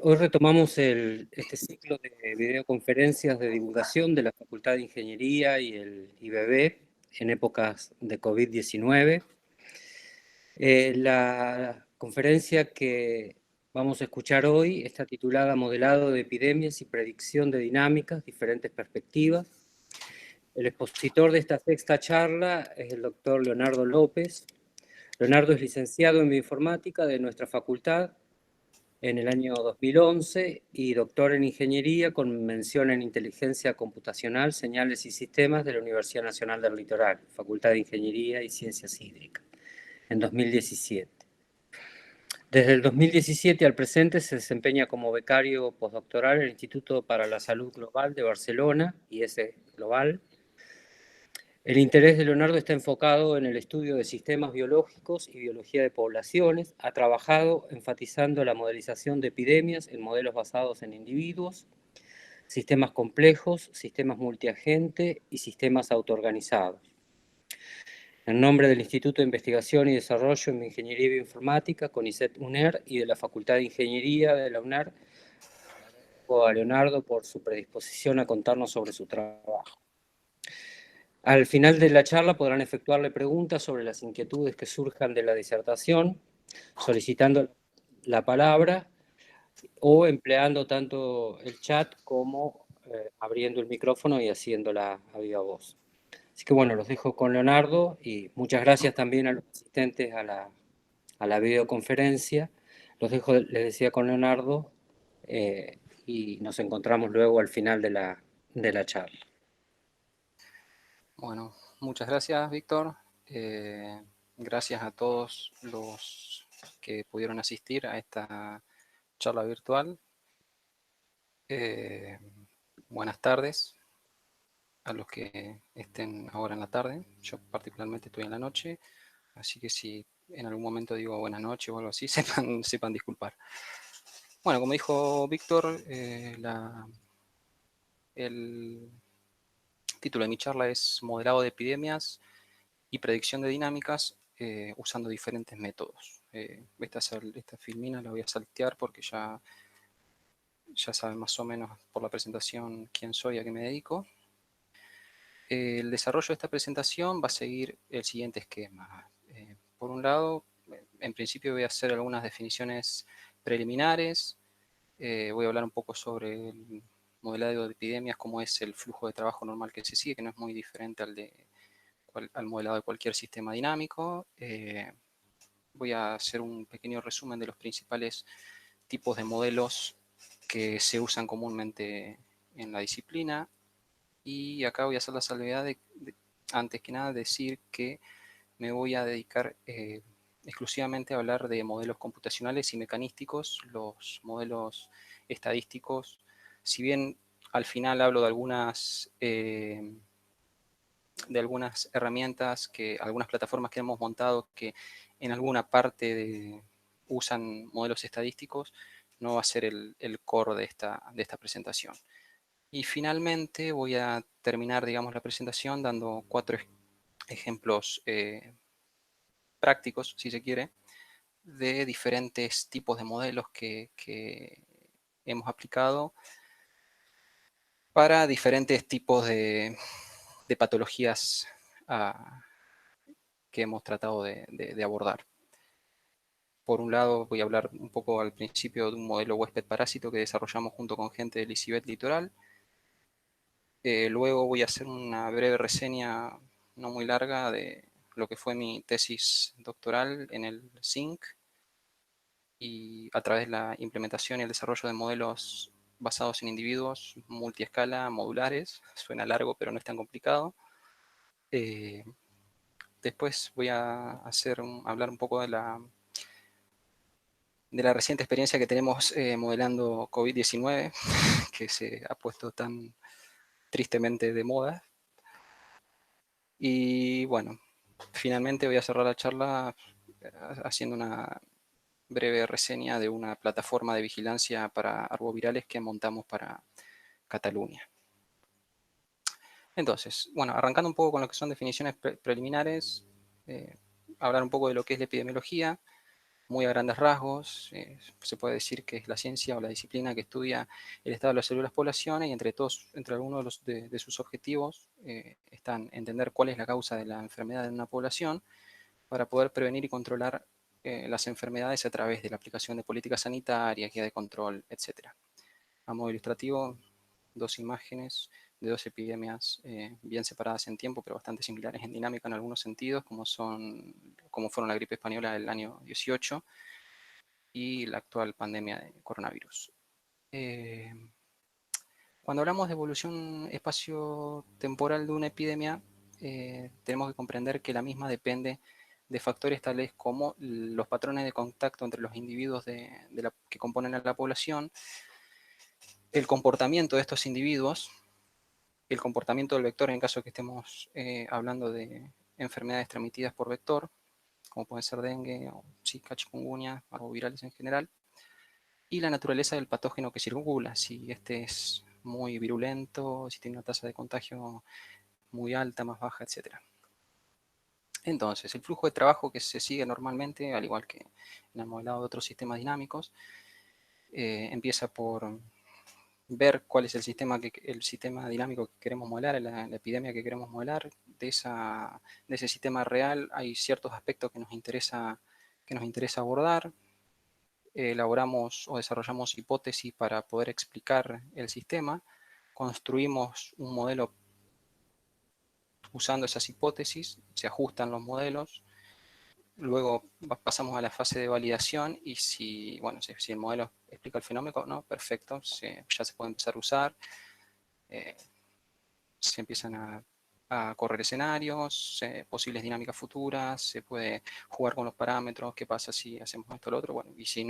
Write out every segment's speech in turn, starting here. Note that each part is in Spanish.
Hoy retomamos este ciclo de videoconferencias de divulgación de la Facultad de Ingeniería y el IBB en épocas de COVID-19. La conferencia que vamos a escuchar hoy está titulada Modelado de epidemias y predicción de dinámicas, diferentes perspectivas. El expositor de esta sexta charla es el doctor Leonardo López. Leonardo es licenciado en bioinformática de nuestra facultad en el año 2011 y doctor en Ingeniería con mención en Inteligencia Computacional, Señales y Sistemas de la Universidad Nacional del Litoral, Facultad de Ingeniería y Ciencias Hídricas, en 2017. Desde el 2017 al presente se desempeña como becario postdoctoral en el Instituto para la Salud Global de Barcelona, IS Global. El interés de Leonardo está enfocado en el estudio de sistemas biológicos y biología de poblaciones. Ha trabajado enfatizando la modelización de epidemias en modelos basados en individuos, sistemas complejos, sistemas multiagente y sistemas autoorganizados. En nombre del Instituto de Investigación y Desarrollo en Ingeniería Bioinformática, CONICET UNER, y de la Facultad de Ingeniería de la UNER, agradezco a Leonardo por su predisposición a contarnos sobre su trabajo. Al final de la charla podrán efectuarle preguntas sobre las inquietudes que surjan de la disertación, solicitando la palabra o empleando tanto el chat como abriendo el micrófono y haciéndola a viva voz. Así que bueno, los dejo con Leonardo y muchas gracias también a los asistentes a la videoconferencia. Los dejo, les decía, con Leonardo y nos encontramos luego al final de la charla. Bueno, muchas gracias, Víctor. Gracias a todos los que pudieron asistir a esta charla virtual. Buenas tardes a los que estén ahora en la tarde. Yo particularmente estoy en la noche, así que si en algún momento digo buenas noches o algo así, sepan disculpar. Bueno, como dijo Víctor, el título de mi charla es Modelado de epidemias y predicción de dinámicas usando diferentes métodos. Esta filmina la voy a saltear porque ya saben más o menos por la presentación quién soy y a qué me dedico. El desarrollo de esta presentación va a seguir el siguiente esquema. Por un lado, en principio voy a hacer algunas definiciones preliminares, voy a hablar un poco sobre el modelado de epidemias, cómo es el flujo de trabajo normal que se sigue, que no es muy diferente al modelado de cualquier sistema dinámico. Voy a hacer un pequeño resumen de los principales tipos de modelos que se usan comúnmente en la disciplina. Y acá voy a hacer la salvedad de antes que nada, decir que me voy a dedicar exclusivamente a hablar de modelos computacionales y mecanísticos. Los modelos estadísticos, si bien al final hablo de algunas herramientas, algunas plataformas que hemos montado que en alguna parte usan modelos estadísticos, no va a ser el core de esta presentación. Y finalmente voy a terminar, digamos, la presentación dando 4 ejemplos prácticos, si se quiere, de diferentes tipos de modelos que hemos aplicado para diferentes tipos de patologías que hemos tratado de abordar. Por un lado, voy a hablar un poco al principio de un modelo huésped parásito que desarrollamos junto con gente del ICIBET Litoral. Luego voy a hacer una breve reseña no muy larga de lo que fue mi tesis doctoral en el SINC y a través de la implementación y el desarrollo de modelos basados en individuos multiescala modulares. Suena largo, pero no es tan complicado. Después voy a hablar un poco de la reciente experiencia que tenemos modelando COVID-19, que se ha puesto tan tristemente de moda. Y bueno, finalmente voy a cerrar la charla haciendo una breve reseña de una plataforma de vigilancia para arbovirales que montamos para Cataluña. Entonces, bueno, arrancando un poco con lo que son definiciones preliminares, hablar un poco de lo que es la epidemiología. Muy a grandes rasgos, se puede decir que es la ciencia o la disciplina que estudia el estado de las células poblaciones, y entre algunos de sus objetivos están entender cuál es la causa de la enfermedad en una población para poder prevenir y controlar las enfermedades a través de la aplicación de políticas sanitarias, guía de control, etc. A modo ilustrativo, dos imágenes de dos epidemias bien separadas en tiempo, pero bastante similares en dinámica en algunos sentidos, como fueron la gripe española del año 18 y la actual pandemia de coronavirus. Cuando hablamos de evolución espacio-temporal de una epidemia, tenemos que comprender que la misma depende de factores tales como los patrones de contacto entre los individuos que componen a la población, el comportamiento de estos individuos, el comportamiento del vector en caso que estemos hablando de enfermedades transmitidas por vector, como pueden ser dengue, o zika, chikungunya, parvovirales en general, y la naturaleza del patógeno que circula, si este es muy virulento, si tiene una tasa de contagio muy alta, más baja, etc. Entonces, el flujo de trabajo que se sigue normalmente, al igual que en el modelado de otros sistemas dinámicos, empieza por ver cuál es el sistema dinámico que queremos modelar, la epidemia que queremos modelar. De ese sistema real hay ciertos aspectos que nos interesa abordar. Elaboramos o desarrollamos hipótesis para poder explicar el sistema. Construimos un modelo usando esas hipótesis, se ajustan los modelos. Luego pasamos a la fase de validación y si el modelo explica el fenómeno, ¿no? Perfecto, ya se puede empezar a usar. Se empiezan a correr escenarios, posibles dinámicas futuras, se puede jugar con los parámetros, qué pasa si hacemos esto o lo otro, bueno, y si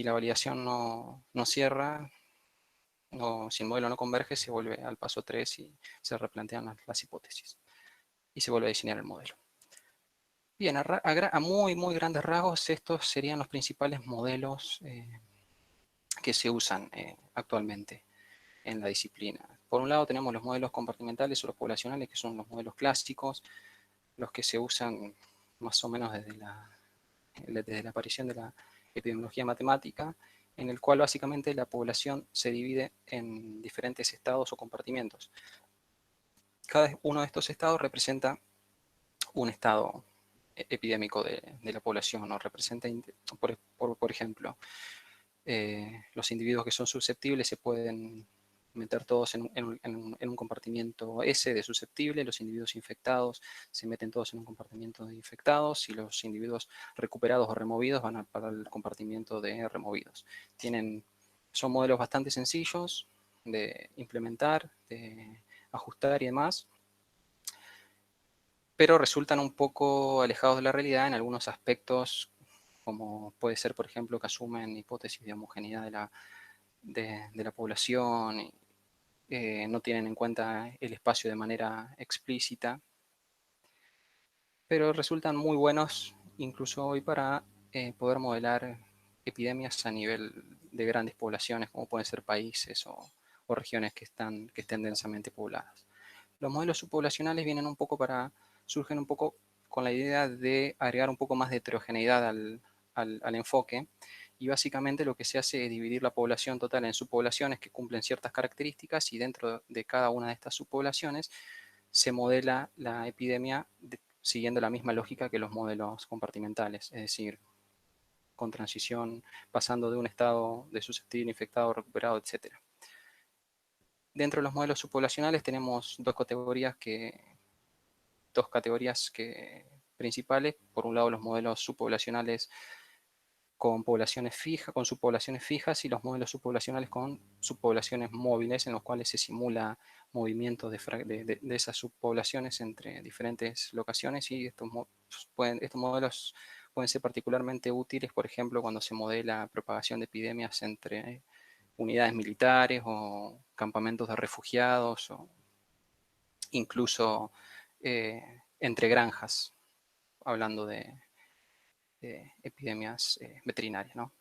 la validación no cierra, si el modelo no converge, se vuelve al paso 3 y se replantean las hipótesis y se vuelve a diseñar el modelo. Bien, a muy, muy grandes rasgos, estos serían los principales modelos que se usan actualmente en la disciplina. Por un lado tenemos los modelos compartimentales o los poblacionales, que son los modelos clásicos, los que se usan más o menos desde la aparición de la epidemiología matemática, en el cual básicamente la población se divide en diferentes estados o compartimentos. Cada uno de estos estados representa un estado epidémico de la población, o representa, por ejemplo, los individuos que son susceptibles se pueden meter todos en un compartimiento S de susceptible, los individuos infectados se meten todos en un compartimiento de infectados, y los individuos recuperados o removidos van para el compartimiento de removidos. Son modelos bastante sencillos de implementar, de ajustar y demás, pero resultan un poco alejados de la realidad en algunos aspectos, como puede ser, por ejemplo, que asumen hipótesis de homogeneidad de la población, no tienen en cuenta el espacio de manera explícita, pero resultan muy buenos incluso hoy para poder modelar epidemias a nivel de grandes poblaciones, como pueden ser países o regiones que estén densamente pobladas. Los modelos subpoblacionales surgen un poco con la idea de agregar un poco más de heterogeneidad al enfoque, y básicamente lo que se hace es dividir la población total en subpoblaciones que cumplen ciertas características, y dentro de cada una de estas subpoblaciones se modela la epidemia siguiendo la misma lógica que los modelos compartimentales, es decir, con transición, pasando de un estado de susceptible, infectado, recuperado, etc. Dentro de los modelos subpoblacionales tenemos dos categorías principales. Por un lado, los modelos subpoblacionales con subpoblaciones fijas, y los modelos subpoblacionales con subpoblaciones móviles, en los cuales se simula movimientos de esas subpoblaciones entre diferentes locaciones, y estos modelos pueden ser particularmente útiles, por ejemplo, cuando se modela propagación de epidemias entre unidades militares o campamentos de refugiados, o incluso entre granjas, hablando de epidemias veterinarias, ¿no?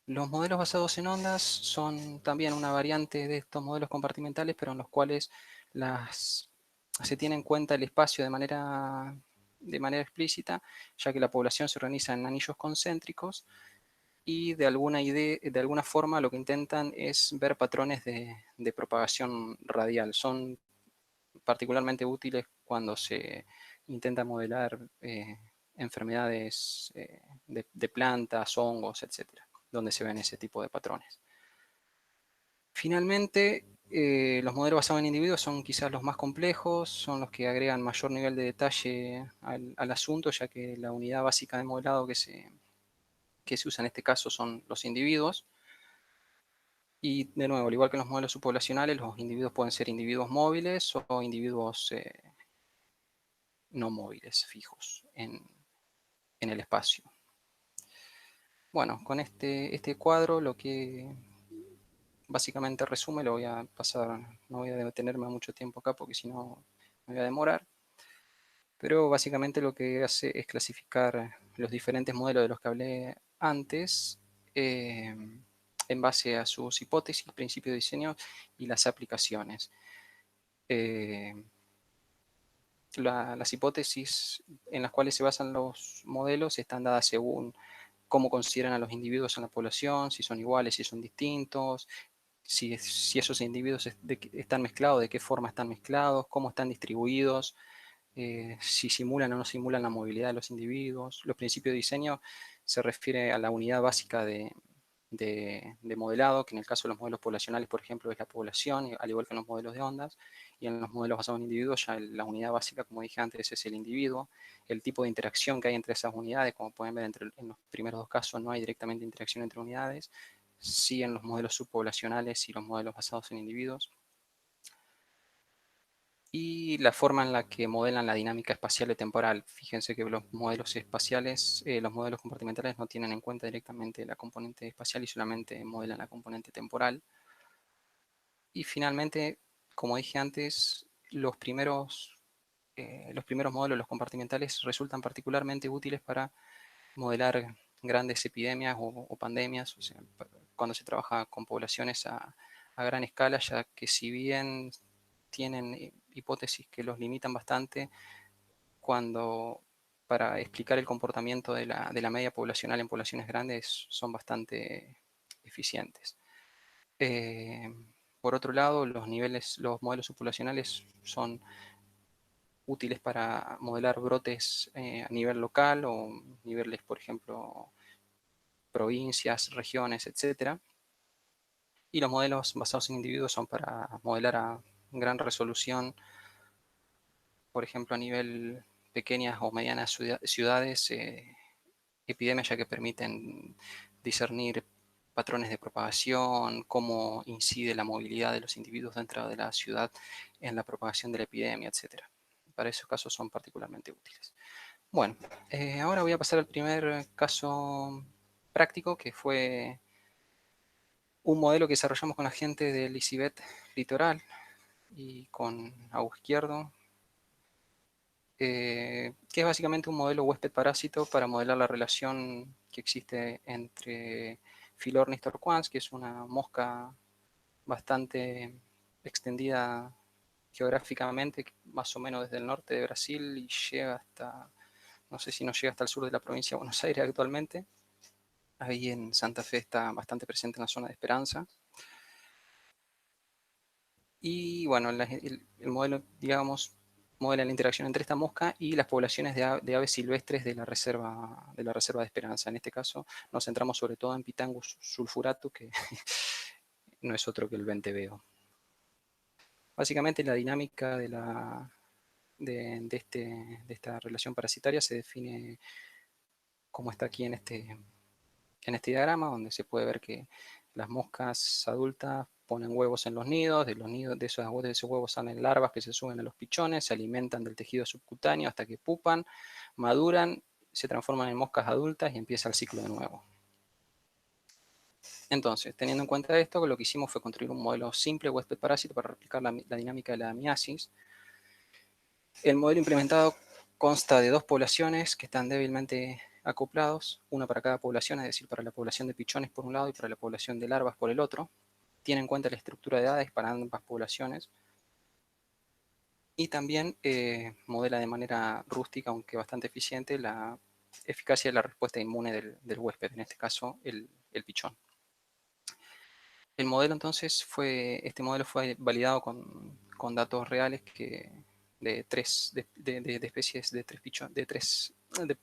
Los modelos basados en ondas son también una variante de estos modelos compartimentales, pero en los cuales se tiene en cuenta el espacio de manera de manera explícita, ya que la población se organiza en anillos concéntricos y de alguna forma lo que intentan es ver patrones de propagación radial. Son particularmente útiles cuando se intenta modelar enfermedades de plantas, hongos, etcétera, donde se ven ese tipo de patrones. Finalmente, los modelos basados en individuos son quizás los más complejos, son los que agregan mayor nivel de detalle al asunto, ya que la unidad básica de modelado que se usa en este caso son los individuos. Y de nuevo, al igual que en los modelos subpoblacionales, los individuos pueden ser individuos móviles o individuos no móviles, fijos en el espacio. Bueno, con este cuadro lo que básicamente resume, lo voy a pasar, no voy a detenerme mucho tiempo acá porque si no me voy a demorar, pero básicamente lo que hace es clasificar los diferentes modelos de los que hablé antes en base a sus hipótesis, principios de diseño y las aplicaciones. Las hipótesis en las cuales se basan los modelos están dadas según cómo consideran a los individuos en la población, si son iguales, si son distintos, si esos individuos están mezclados, de qué forma están mezclados, cómo están distribuidos, si simulan o no simulan la movilidad de los individuos. Los principios de diseño se refiere a la unidad básica de modelado, que en el caso de los modelos poblacionales, por ejemplo, es la población, al igual que en los modelos de ondas, y en los modelos basados en individuos, ya la unidad básica, como dije antes, es el individuo. El tipo de interacción que hay entre esas unidades, como pueden ver en los primeros dos casos, no hay directamente interacción entre unidades, sí en los modelos subpoblacionales y los modelos basados en individuos. Y la forma en la que modelan la dinámica espacial y temporal. Fíjense que los modelos espaciales, los modelos compartimentales no tienen en cuenta directamente la componente espacial y solamente modelan la componente temporal. Y finalmente, como dije antes, los primeros modelos, los compartimentales, resultan particularmente útiles para modelar grandes epidemias o pandemias, o sea, cuando se trabaja con poblaciones a gran escala, ya que si bien tienen hipótesis que los limitan bastante, para explicar el comportamiento de la media poblacional en poblaciones grandes son bastante eficientes. Por otro lado, los modelos subpoblacionales son útiles para modelar brotes a nivel local o niveles, por ejemplo, provincias, regiones, etc. Y los modelos basados en individuos son para modelar a gran resolución, por ejemplo, a nivel pequeñas o medianas ciudades, epidemias, ya que permiten discernir patrones de propagación, cómo incide la movilidad de los individuos dentro de la ciudad en la propagación de la epidemia, etc. Para esos casos son particularmente útiles. Bueno, ahora voy a pasar al primer caso práctico, que fue un modelo que desarrollamos con la gente del ICIBET Litoral y con Agus Izquierdo, que es básicamente un modelo huésped-parásito para modelar la relación que existe entre Philornis torquans, que es una mosca bastante extendida geográficamente, más o menos desde el norte de Brasil y llega hasta, no sé si no llega hasta el sur de la provincia de Buenos Aires actualmente. Ahí en Santa Fe está bastante presente en la zona de Esperanza. Y bueno, el modelo, digamos, modela la interacción entre esta mosca y las poblaciones de aves silvestres de la reserva de Esperanza. En este caso nos centramos sobre todo en Pitangus sulfuratus, que no es otro que el venteveo. Básicamente la dinámica de esta relación parasitaria se define como está aquí en este diagrama, donde se puede ver que las moscas adultas ponen huevos en los nidos, de esos huevos salen larvas que se suben a los pichones, se alimentan del tejido subcutáneo hasta que pupan, maduran, se transforman en moscas adultas y empieza el ciclo de nuevo. Entonces, teniendo en cuenta esto, lo que hicimos fue construir un modelo simple huésped parásito para replicar la dinámica de la miasis. El modelo implementado consta de dos poblaciones que están débilmente acoplados, una para cada población, es decir, para la población de pichones por un lado y para la población de larvas por el otro. Tiene en cuenta la estructura de edades para ambas poblaciones. Y también modela de manera rústica, aunque bastante eficiente, la eficacia de la respuesta inmune del huésped, en este caso el pichón. El modelo entonces este modelo fue validado con datos reales de especies de tres pichones,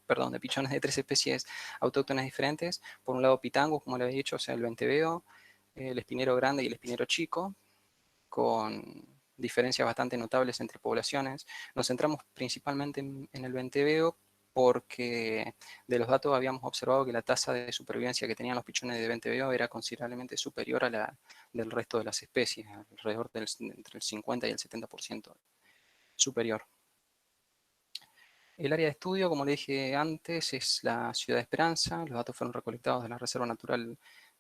perdón, de pichones de tres especies autóctonas diferentes. Por un lado pitango, como le había dicho, o sea, el venteveo, el espinero grande y el espinero chico, con diferencias bastante notables entre poblaciones. Nos centramos principalmente en el venteveo porque de los datos habíamos observado que la tasa de supervivencia que tenían los pichones de venteveo era considerablemente superior a la del resto de las especies, alrededor entre el 50 y el 70% superior. El área de estudio, como le dije antes, es la ciudad de Esperanza. Los datos fueron recolectados de la Reserva Natural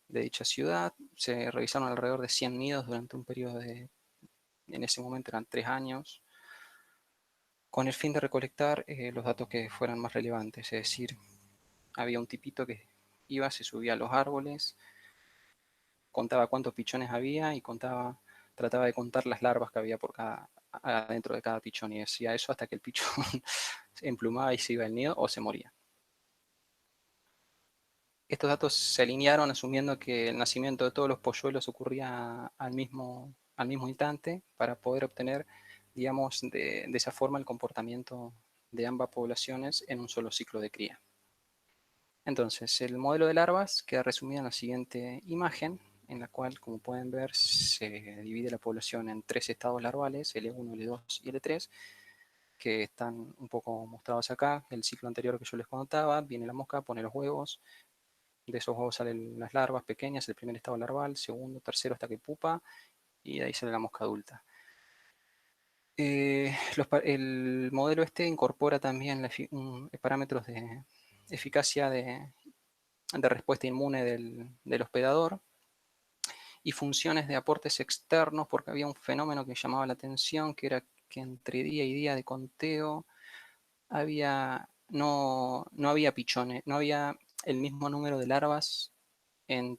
de dicha ciudad. Se revisaron alrededor de 100 nidos durante un periodo en ese momento eran 3 años, con el fin de recolectar los datos que fueran más relevantes. Es decir, había un tipito que iba, se subía a los árboles, contaba cuántos pichones había y trataba de contar las larvas que había adentro de cada pichón, y decía eso hasta que el pichón se emplumaba y se iba al nido o se moría. Estos datos se alinearon asumiendo que el nacimiento de todos los polluelos ocurría al mismo instante para poder obtener, digamos, de esa forma el comportamiento de ambas poblaciones en un solo ciclo de cría. Entonces, el modelo de larvas queda resumido en la siguiente imagen, en la cual, como pueden ver, se divide la población en 3 estados larvales, L1, L2 y L3, que están un poco mostrados acá. El ciclo anterior que yo les contaba, viene la mosca, pone los huevos, de esos huevos salen las larvas pequeñas, el primer estado larval, segundo, tercero hasta que pupa, y de ahí sale la mosca adulta. El modelo este incorpora también parámetros de eficacia de respuesta inmune del hospedador y funciones de aportes externos, porque había un fenómeno que llamaba la atención, que era que entre día y día de conteo no había pichones, no había el mismo número de larvas en,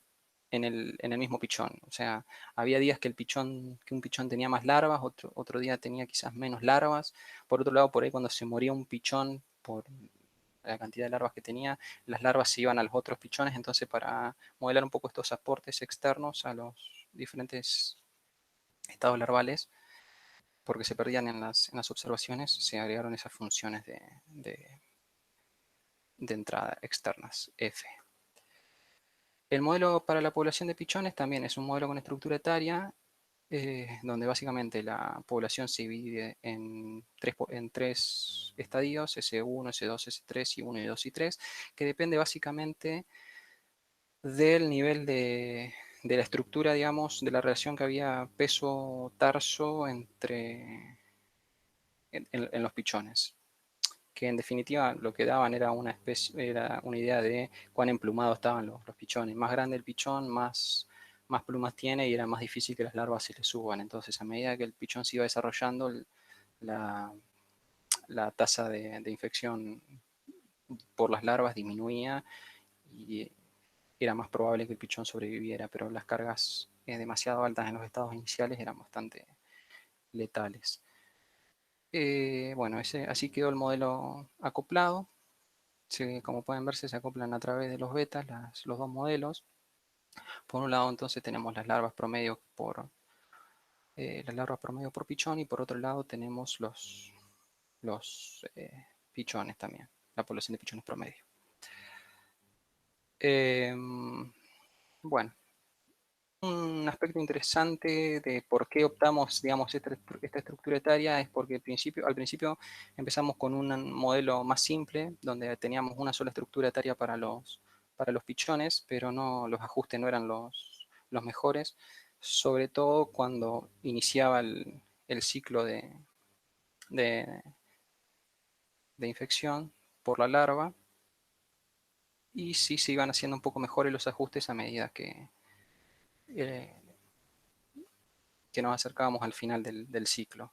en el mismo pichón. O sea, había días que un pichón tenía más larvas, otro día tenía quizás menos larvas. Por otro lado, por ahí cuando se moría un pichón por la cantidad de larvas que tenía, las larvas se iban a los otros pichones. Entonces, para modelar un poco estos aportes externos a los diferentes estados larvales, porque se perdían en las observaciones, se agregaron esas funciones de entrada externas, F. El modelo para la población de pichones también es un modelo con estructura etaria, donde básicamente la población se divide en tres estadios, S1, S2, S3 y 1 y 2 y 3, que depende básicamente del nivel de la estructura, digamos, de la relación que había peso-tarso en los pichones, que en definitiva lo que daban era era una idea de cuán emplumados estaban los pichones. Más grande el pichón, más plumas tiene y era más difícil que las larvas se le suban. Entonces, a medida que el pichón se iba desarrollando, la, la tasa de infección por las larvas disminuía y era más probable que el pichón sobreviviera, pero las cargas demasiado altas en los estados iniciales eran bastante letales. Bueno, así quedó el modelo acoplado. Como pueden ver, se acoplan a través de los betas los dos modelos. Por un lado, entonces, tenemos las larvas promedio por pichón, y por otro lado tenemos los pichones también, la población de pichones promedio. Bueno, un aspecto interesante de por qué optamos, digamos, esta estructura etaria es porque al principio empezamos con un modelo más simple, donde teníamos una sola estructura etaria para los pichones, pero los ajustes no eran los mejores, sobre todo cuando iniciaba el ciclo de, de infección por la larva, y sí se iban haciendo un poco mejores los ajustes a medida eh, que nos acercábamos al final del ciclo.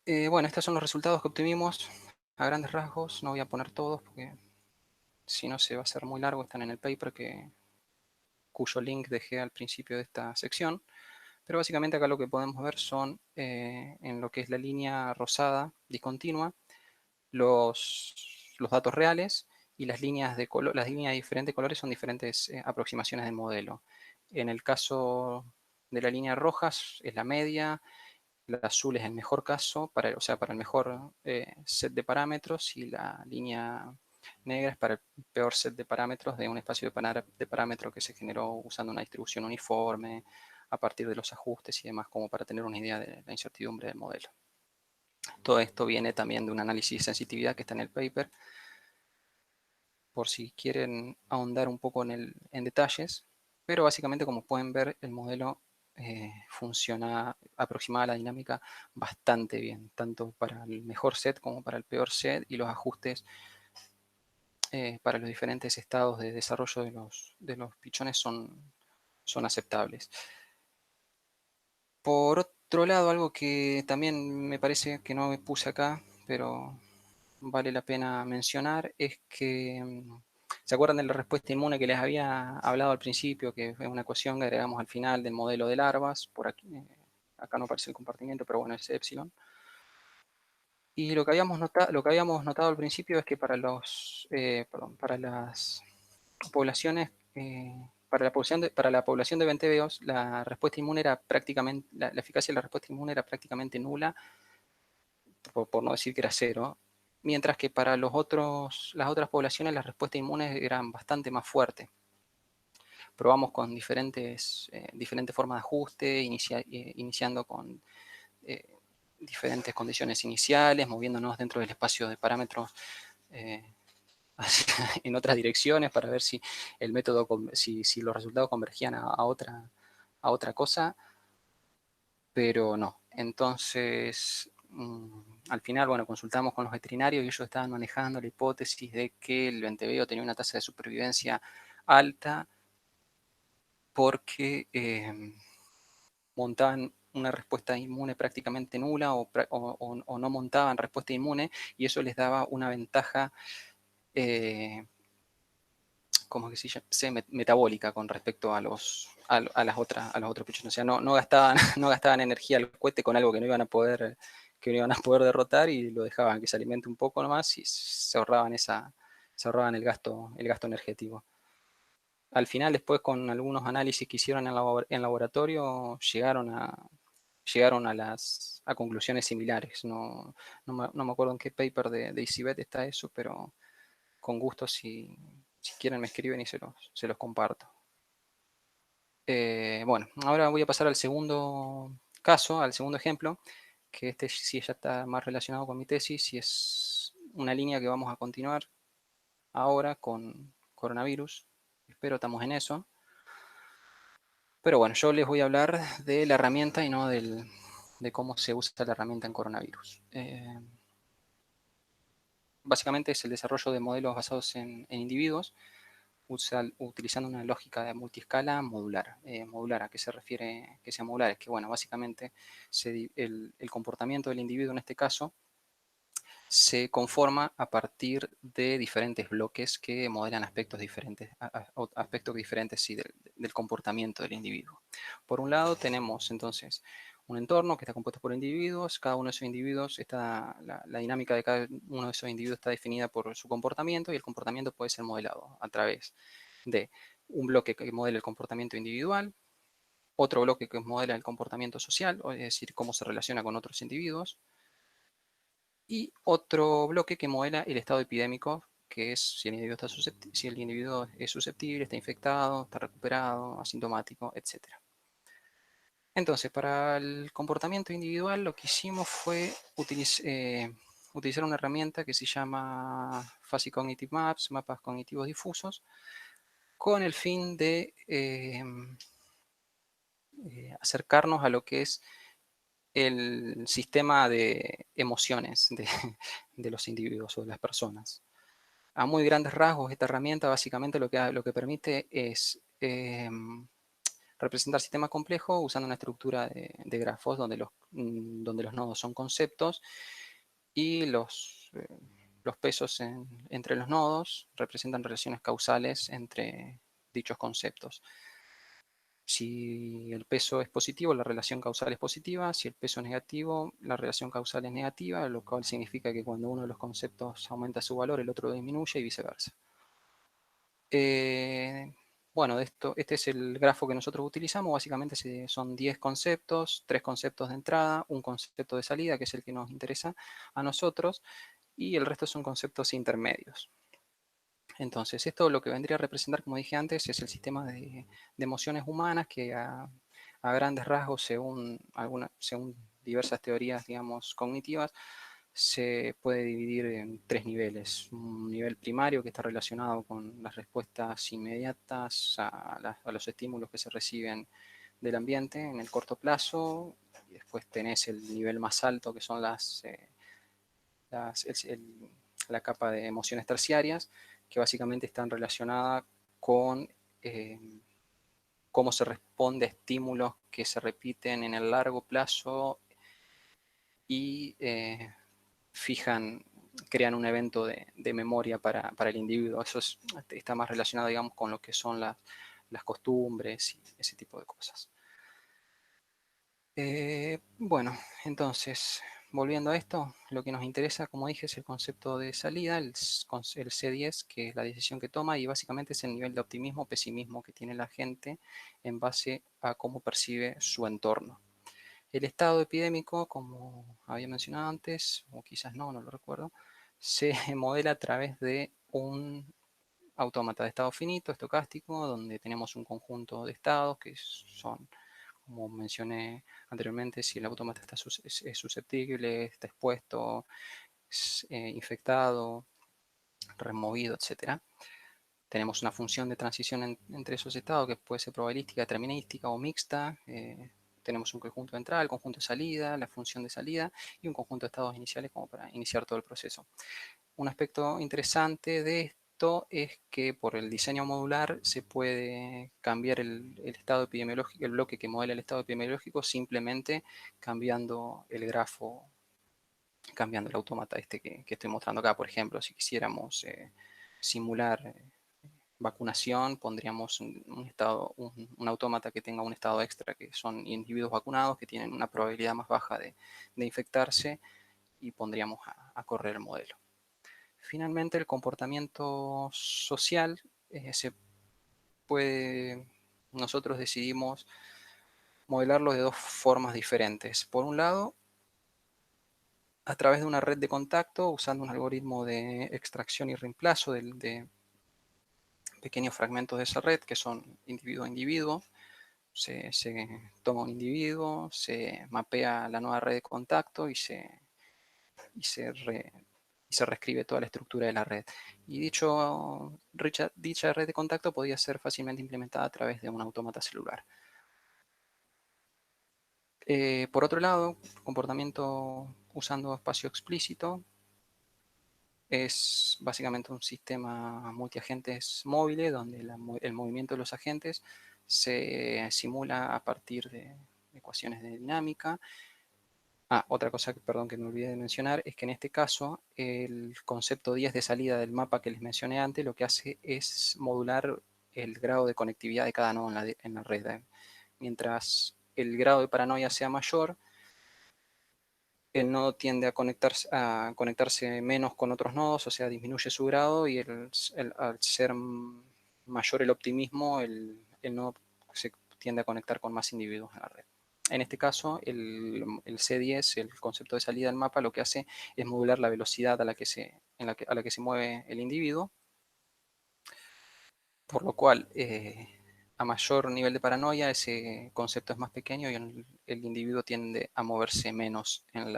Bueno, estos son los resultados que obtuvimos a grandes rasgos. No voy a poner todos porque si no se va a hacer muy largo. Están en el paper cuyo link dejé al principio de esta sección. Pero básicamente acá lo que podemos ver son, en lo que es la línea rosada discontinua, los datos reales, y las líneas de diferentes colores son diferentes aproximaciones del modelo. En el caso de la línea roja es la media, el azul es el mejor caso, o sea, para el mejor set de parámetros, y la línea negra es para el peor set de parámetros de un espacio de parámetros que se generó usando una distribución uniforme a partir de los ajustes y demás, como para tener una idea de la incertidumbre del modelo. Todo esto viene también de un análisis de sensitividad que está en el paper, por si quieren ahondar un poco en detalles, pero básicamente, como pueden ver, el modelo funciona aproximada a la dinámica bastante bien, tanto para el mejor set como para el peor set, y los ajustes para los diferentes estados de desarrollo de los pichones son aceptables. Por otro lado, algo que también me parece que no me puse acá, pero vale la pena mencionar, es que, ¿se acuerdan de la respuesta inmune que les había hablado al principio? Que es una ecuación que agregamos al final del modelo de larvas. Por aquí, acá no aparece el compartimiento, pero bueno, es epsilon. Y lo que habíamos notado al principio es que para para las poblaciones, para la población de venteveos, la respuesta inmune era prácticamente, la eficacia de la respuesta inmune era prácticamente nula, por no decir que era cero, mientras que para las otras poblaciones las respuestas inmunes eran bastante más fuertes. Probamos con diferentes formas de ajuste, iniciando con diferentes condiciones iniciales, moviéndonos dentro del espacio de parámetros en otras direcciones para ver si el método, si los resultados convergían a otra cosa, pero no. Entonces, al final, bueno, consultamos con los veterinarios y ellos estaban manejando la hipótesis de que el venteveo tenía una tasa de supervivencia alta porque montaban una respuesta inmune prácticamente nula, o no montaban respuesta inmune, y eso les daba una ventaja, como que se llama, metabólica con respecto a las otros pichones. O sea, no gastaban, no gastaban energía al cohete con algo que no iban a poder derrotar, y lo dejaban que se alimente un poco nomás, y se ahorraban el gasto energético. Al final, después, con algunos análisis que hicieron en laboratorio, llegaron a conclusiones similares. No me acuerdo en qué paper de ICIBET está eso, pero con gusto, si quieren, me escriben y se los comparto. Bueno, ahora voy a pasar al segundo caso, al segundo ejemplo, que este sí ya está más relacionado con mi tesis, y es una línea que vamos a continuar ahora con coronavirus. Espero estamos en eso. Pero bueno, yo les voy a hablar de la herramienta y no de cómo se usa la herramienta en coronavirus. Básicamente es el desarrollo de modelos basados en individuos, utilizando una lógica de multiescala modular. ¿Modular a qué se refiere que sea modular? Es que, bueno, básicamente el comportamiento del individuo en este caso se conforma a partir de diferentes bloques que modelan aspectos diferentes, sí, del comportamiento del individuo. Por un lado tenemos entonces un entorno que está compuesto por individuos. Cada uno de esos individuos la dinámica de cada uno de esos individuos está definida por su comportamiento, y el comportamiento puede ser modelado a través de un bloque que modela el comportamiento individual, otro bloque que modela el comportamiento social, es decir, cómo se relaciona con otros individuos, y otro bloque que modela el estado epidémico, que es si el individuo es susceptible, está infectado, está recuperado, asintomático, etc. Entonces, para el comportamiento individual, lo que hicimos fue utilizar una herramienta que se llama Fuzzy Cognitive Maps, mapas cognitivos difusos, con el fin de acercarnos a lo que es el sistema de emociones de los individuos o de las personas. A muy grandes rasgos, esta herramienta básicamente lo que permite es representar sistemas complejos usando una estructura de grafos donde los nodos son conceptos, y los pesos entre los nodos representan relaciones causales entre dichos conceptos. Si el peso es positivo, la relación causal es positiva. Si el peso es negativo, la relación causal es negativa, lo cual significa que cuando uno de los conceptos aumenta su valor, el otro disminuye y viceversa. Bueno, este es el grafo que nosotros utilizamos. Básicamente son 10 conceptos, 3 conceptos de entrada, un concepto de salida, que es el que nos interesa a nosotros, y el resto son conceptos intermedios. Entonces, esto lo que vendría a representar, como dije antes, es el sistema de emociones humanas que a grandes rasgos, según diversas teorías, digamos, cognitivas, se puede dividir en 3 niveles. Un nivel primario que está relacionado con las respuestas inmediatas a los estímulos que se reciben del ambiente en el corto plazo. Y después tenés el nivel más alto, que son la capa de emociones terciarias, que básicamente están relacionadas con cómo se responde a estímulos que se repiten en el largo plazo y crean un evento de memoria para el individuo. Eso está más relacionado, digamos, con lo que son las costumbres y ese tipo de cosas. Bueno, entonces, volviendo a esto, lo que nos interesa, como dije, es el concepto de salida, el C10, que es la decisión que toma, y básicamente es el nivel de optimismo o pesimismo que tiene la gente en base a cómo percibe su entorno. El estado epidémico, como había mencionado antes, o quizás no lo recuerdo, se modela a través de un autómata de estado finito, estocástico, donde tenemos un conjunto de estados que son, como mencioné anteriormente, si el autómata es susceptible, está expuesto, es infectado, removido, etc. Tenemos una función de transición entre esos estados que puede ser probabilística, determinística o mixta. Tenemos un conjunto de entrada, el conjunto de salida, la función de salida y un conjunto de estados iniciales como para iniciar todo el proceso. Un aspecto interesante de esto es que por el diseño modular se puede cambiar el estado epidemiológico, el bloque que modela el estado epidemiológico, simplemente cambiando el grafo, cambiando el autómata que estoy mostrando acá. Por ejemplo, si quisiéramos simular vacunación, pondríamos un autómata que tenga un estado extra, que son individuos vacunados que tienen una probabilidad más baja de infectarse, y pondríamos a correr el modelo. Finalmente, el comportamiento social nosotros decidimos modelarlo de dos formas diferentes. Por un lado, a través de una red de contacto, usando un algoritmo de extracción y reemplazo de pequeños fragmentos de esa red, que son individuo a individuo. Se toma un individuo, se mapea la nueva red de contacto y se reescribe toda la estructura de la red. Y dicha red de contacto podía ser fácilmente implementada a través de un autómata celular. Por otro lado, comportamiento usando espacio explícito es básicamente un sistema multiagentes móviles donde el movimiento de los agentes se simula a partir de ecuaciones de dinámica. Otra cosa perdón, que me olvidé de mencionar es que en este caso el concepto 10 de salida del mapa que les mencioné antes lo que hace es modular el grado de conectividad de cada nodo en la red. Mientras el grado de paranoia sea mayor, el nodo tiende a conectarse menos con otros nodos, o sea, disminuye su grado, y al ser mayor el optimismo, el nodo se tiende a conectar con más individuos en la red. En este caso, el C10, el concepto de salida del mapa, lo que hace es modular la velocidad a la que se mueve el individuo, por lo cual a mayor nivel de paranoia ese concepto es más pequeño y el individuo tiende a moverse menos en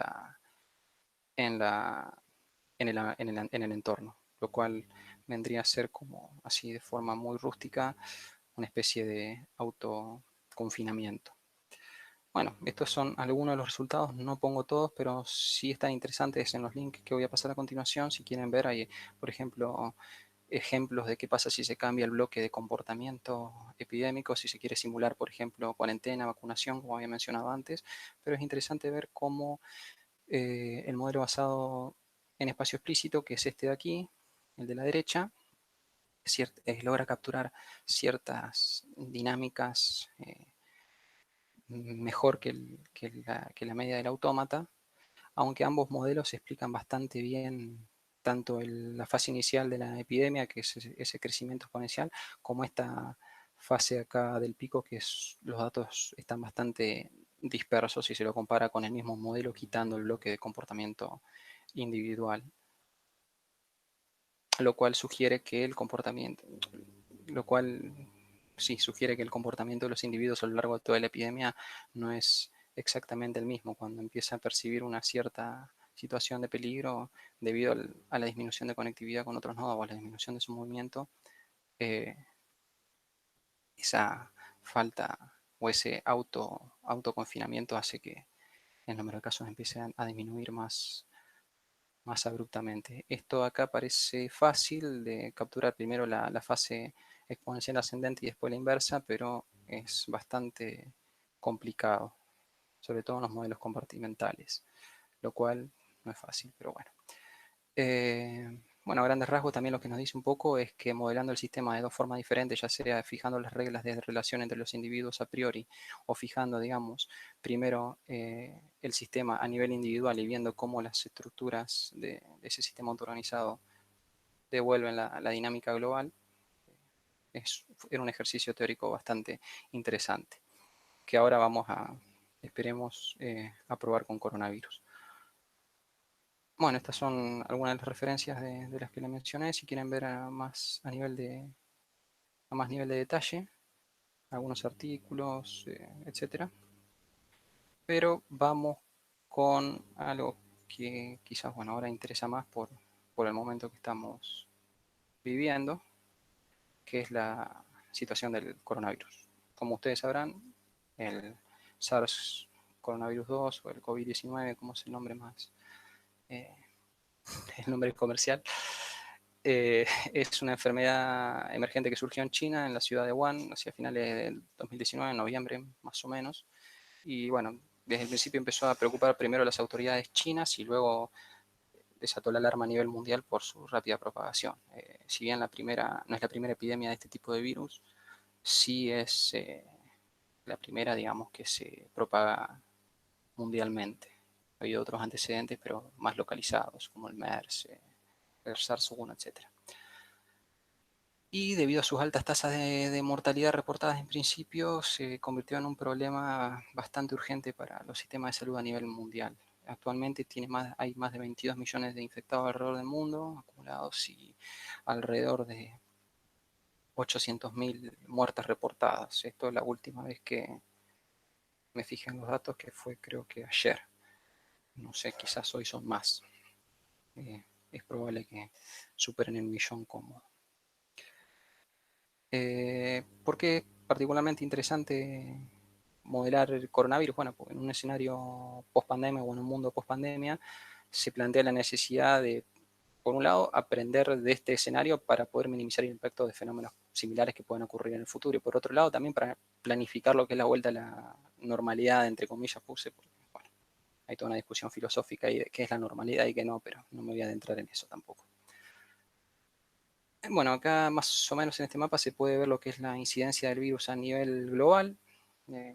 el entorno, lo cual vendría a ser, como así de forma muy rústica, una especie de autoconfinamiento. Bueno, estos son algunos de los resultados, no pongo todos, pero sí están interesantes en los links que voy a pasar a continuación. Si quieren ver, hay, por ejemplo, ejemplos de qué pasa si se cambia el bloque de comportamiento epidémico, si se quiere simular, por ejemplo, cuarentena, vacunación, como había mencionado antes, pero es interesante ver cómo el modelo basado en espacio explícito, que es este de aquí, el de la derecha, logra capturar ciertas dinámicas mejor que la media del autómata, aunque ambos modelos explican bastante bien tanto la fase inicial de la epidemia, que es ese crecimiento exponencial, como esta fase acá del pico, que los datos están bastante dispersos si se lo compara con el mismo modelo, quitando el bloque de comportamiento individual, lo cual sugiere que el comportamiento, lo cual sí sugiere que el comportamiento de los individuos a lo largo de toda la epidemia no es exactamente el mismo. Cuando empieza a percibir una cierta situación de peligro debido a la disminución de conectividad con otros nodos o a la disminución de su movimiento, eh, esa falta o ese autoconfinamiento hace que el número de casos empiece a disminuir más abruptamente. Esto acá parece fácil de capturar primero la fase exponencial ascendente y después la inversa, pero es bastante complicado, sobre todo en los modelos compartimentales, lo cual no es fácil, pero bueno. Bueno, a grandes rasgos también lo que nos dice un poco es que modelando el sistema de dos formas diferentes, ya sea fijando las reglas de relación entre los individuos a priori o fijando, digamos, primero el sistema a nivel individual y viendo cómo las estructuras de ese sistema autoorganizado devuelven la dinámica global, era un ejercicio teórico bastante interesante, que ahora vamos esperemos, a probar con coronavirus. Bueno, estas son algunas de las referencias de las que les mencioné. Si quieren ver a más nivel de detalle, algunos artículos, etcétera. Pero vamos con algo que quizás, bueno, ahora interesa más por el momento que estamos viviendo, que es la situación del coronavirus. Como ustedes sabrán, el SARS coronavirus 2 o el COVID-19, como es el nombre más, el nombre comercial, es una enfermedad emergente que surgió en China, en la ciudad de Wuhan, hacia finales del 2019, en noviembre más o menos. Y bueno, desde el principio empezó a preocupar primero a las autoridades chinas y luego desató la alarma a nivel mundial por su rápida propagación. Si bien no es la primera epidemia de este tipo de virus, sí es la primera, digamos, que se propaga mundialmente. Ha habido otros antecedentes, pero más localizados, como el MERS, el SARS-1, etc. Y debido a sus altas tasas de mortalidad reportadas en principio, se convirtió en un problema bastante urgente para los sistemas de salud a nivel mundial. Actualmente hay más de 22 millones de infectados alrededor del mundo acumulados y alrededor de 800.000 muertes reportadas. Esto es la última vez que me fijé en los datos, que fue creo que ayer. No sé, quizás hoy son más. Es probable que superen el millón como. ¿Por qué es particularmente interesante modelar el coronavirus? Bueno, porque en un escenario post-pandemia o en un mundo post-pandemia se plantea la necesidad de, por un lado, aprender de este escenario para poder minimizar el impacto de fenómenos similares que puedan ocurrir en el futuro. Y por otro lado, también para planificar lo que es la vuelta a la normalidad, entre comillas puse, porque bueno, hay toda una discusión filosófica ahí de qué es la normalidad y qué no, pero no me voy a adentrar en eso tampoco. Bueno, acá más o menos en este mapa se puede ver lo que es la incidencia del virus a nivel global.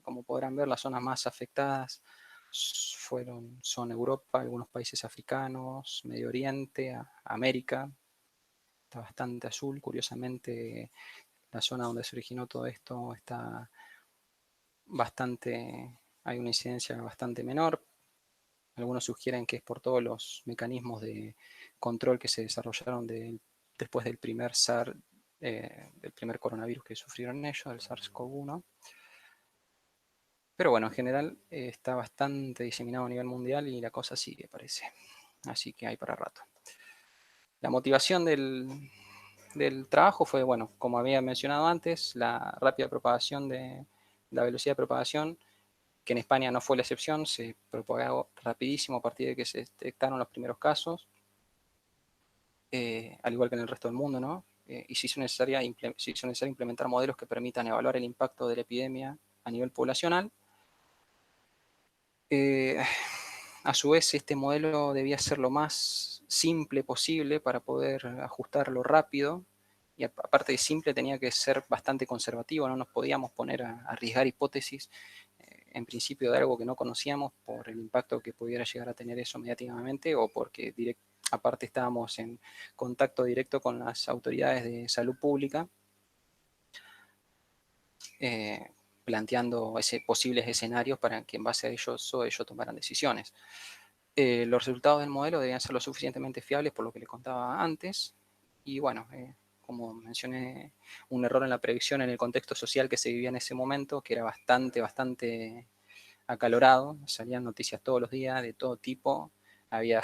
Como podrán ver, las zonas más afectadas son Europa, algunos países africanos, Medio Oriente, América. Está bastante azul, curiosamente la zona donde se originó todo esto está hay una incidencia bastante menor. Algunos sugieren que es por todos los mecanismos de control que se desarrollaron después del primer del primer coronavirus que sufrieron ellos, el SARS-CoV-1. Pero bueno, en general está bastante diseminado a nivel mundial y la cosa sigue, parece. Así que hay para rato. La motivación del trabajo fue, bueno, como había mencionado antes, la rápida propagación la velocidad de propagación, que en España no fue la excepción, se propagó rapidísimo a partir de que se detectaron los primeros casos, al igual que en el resto del mundo, ¿no? Y se hizo necesario implementar modelos que permitan evaluar el impacto de la epidemia a nivel poblacional. A su vez, este modelo debía ser lo más simple posible para poder ajustarlo rápido y aparte de simple tenía que ser bastante conservativo, no nos podíamos poner a arriesgar hipótesis en principio de algo que no conocíamos por el impacto que pudiera llegar a tener eso mediáticamente o porque aparte estábamos en contacto directo con las autoridades de salud pública, planteando posibles escenarios para que en base a ellos tomaran decisiones. Los resultados del modelo debían ser lo suficientemente fiables por lo que les contaba antes. Y bueno, como mencioné, un error en la predicción en el contexto social que se vivía en ese momento, que era bastante acalorado. Salían noticias todos los días de todo tipo. Había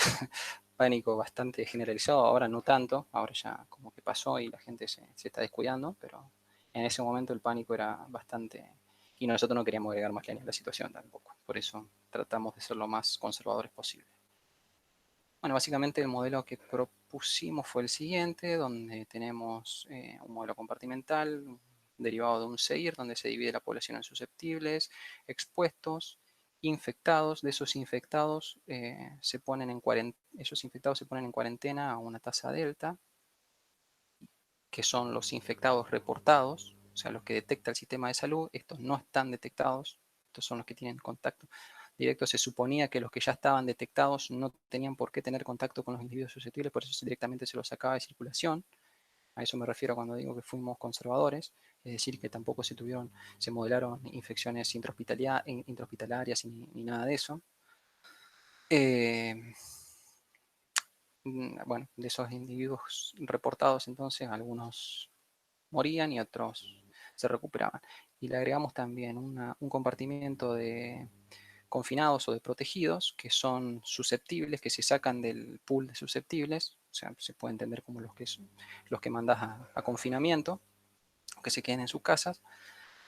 pánico bastante generalizado, ahora no tanto, ahora ya como que pasó y la gente se está descuidando, pero en ese momento el pánico era bastante... Y nosotros no queríamos agregar más leña a la situación tampoco. Por eso tratamos de ser lo más conservadores posible. Bueno, básicamente el modelo que propusimos fue el siguiente, donde tenemos un modelo compartimental derivado de un SEIR, donde se divide la población en susceptibles, expuestos, infectados. De esos infectados esos infectados se ponen en cuarentena a una tasa delta, que son los infectados reportados, o sea, los que detecta el sistema de salud. Estos no están detectados, estos son los que tienen contacto directo. Se suponía que los que ya estaban detectados no tenían por qué tener contacto con los individuos susceptibles, por eso directamente se los sacaba de circulación. A eso me refiero cuando digo que fuimos conservadores, es decir, que tampoco se modelaron infecciones intrahospitalarias ni nada de eso. Bueno, de esos individuos reportados entonces, algunos morían y otros se recuperaban. Y le agregamos también un compartimiento de confinados o de protegidos que son susceptibles, que se sacan del pool de susceptibles, o sea, se puede entender como los que mandas a confinamiento, que se queden en sus casas,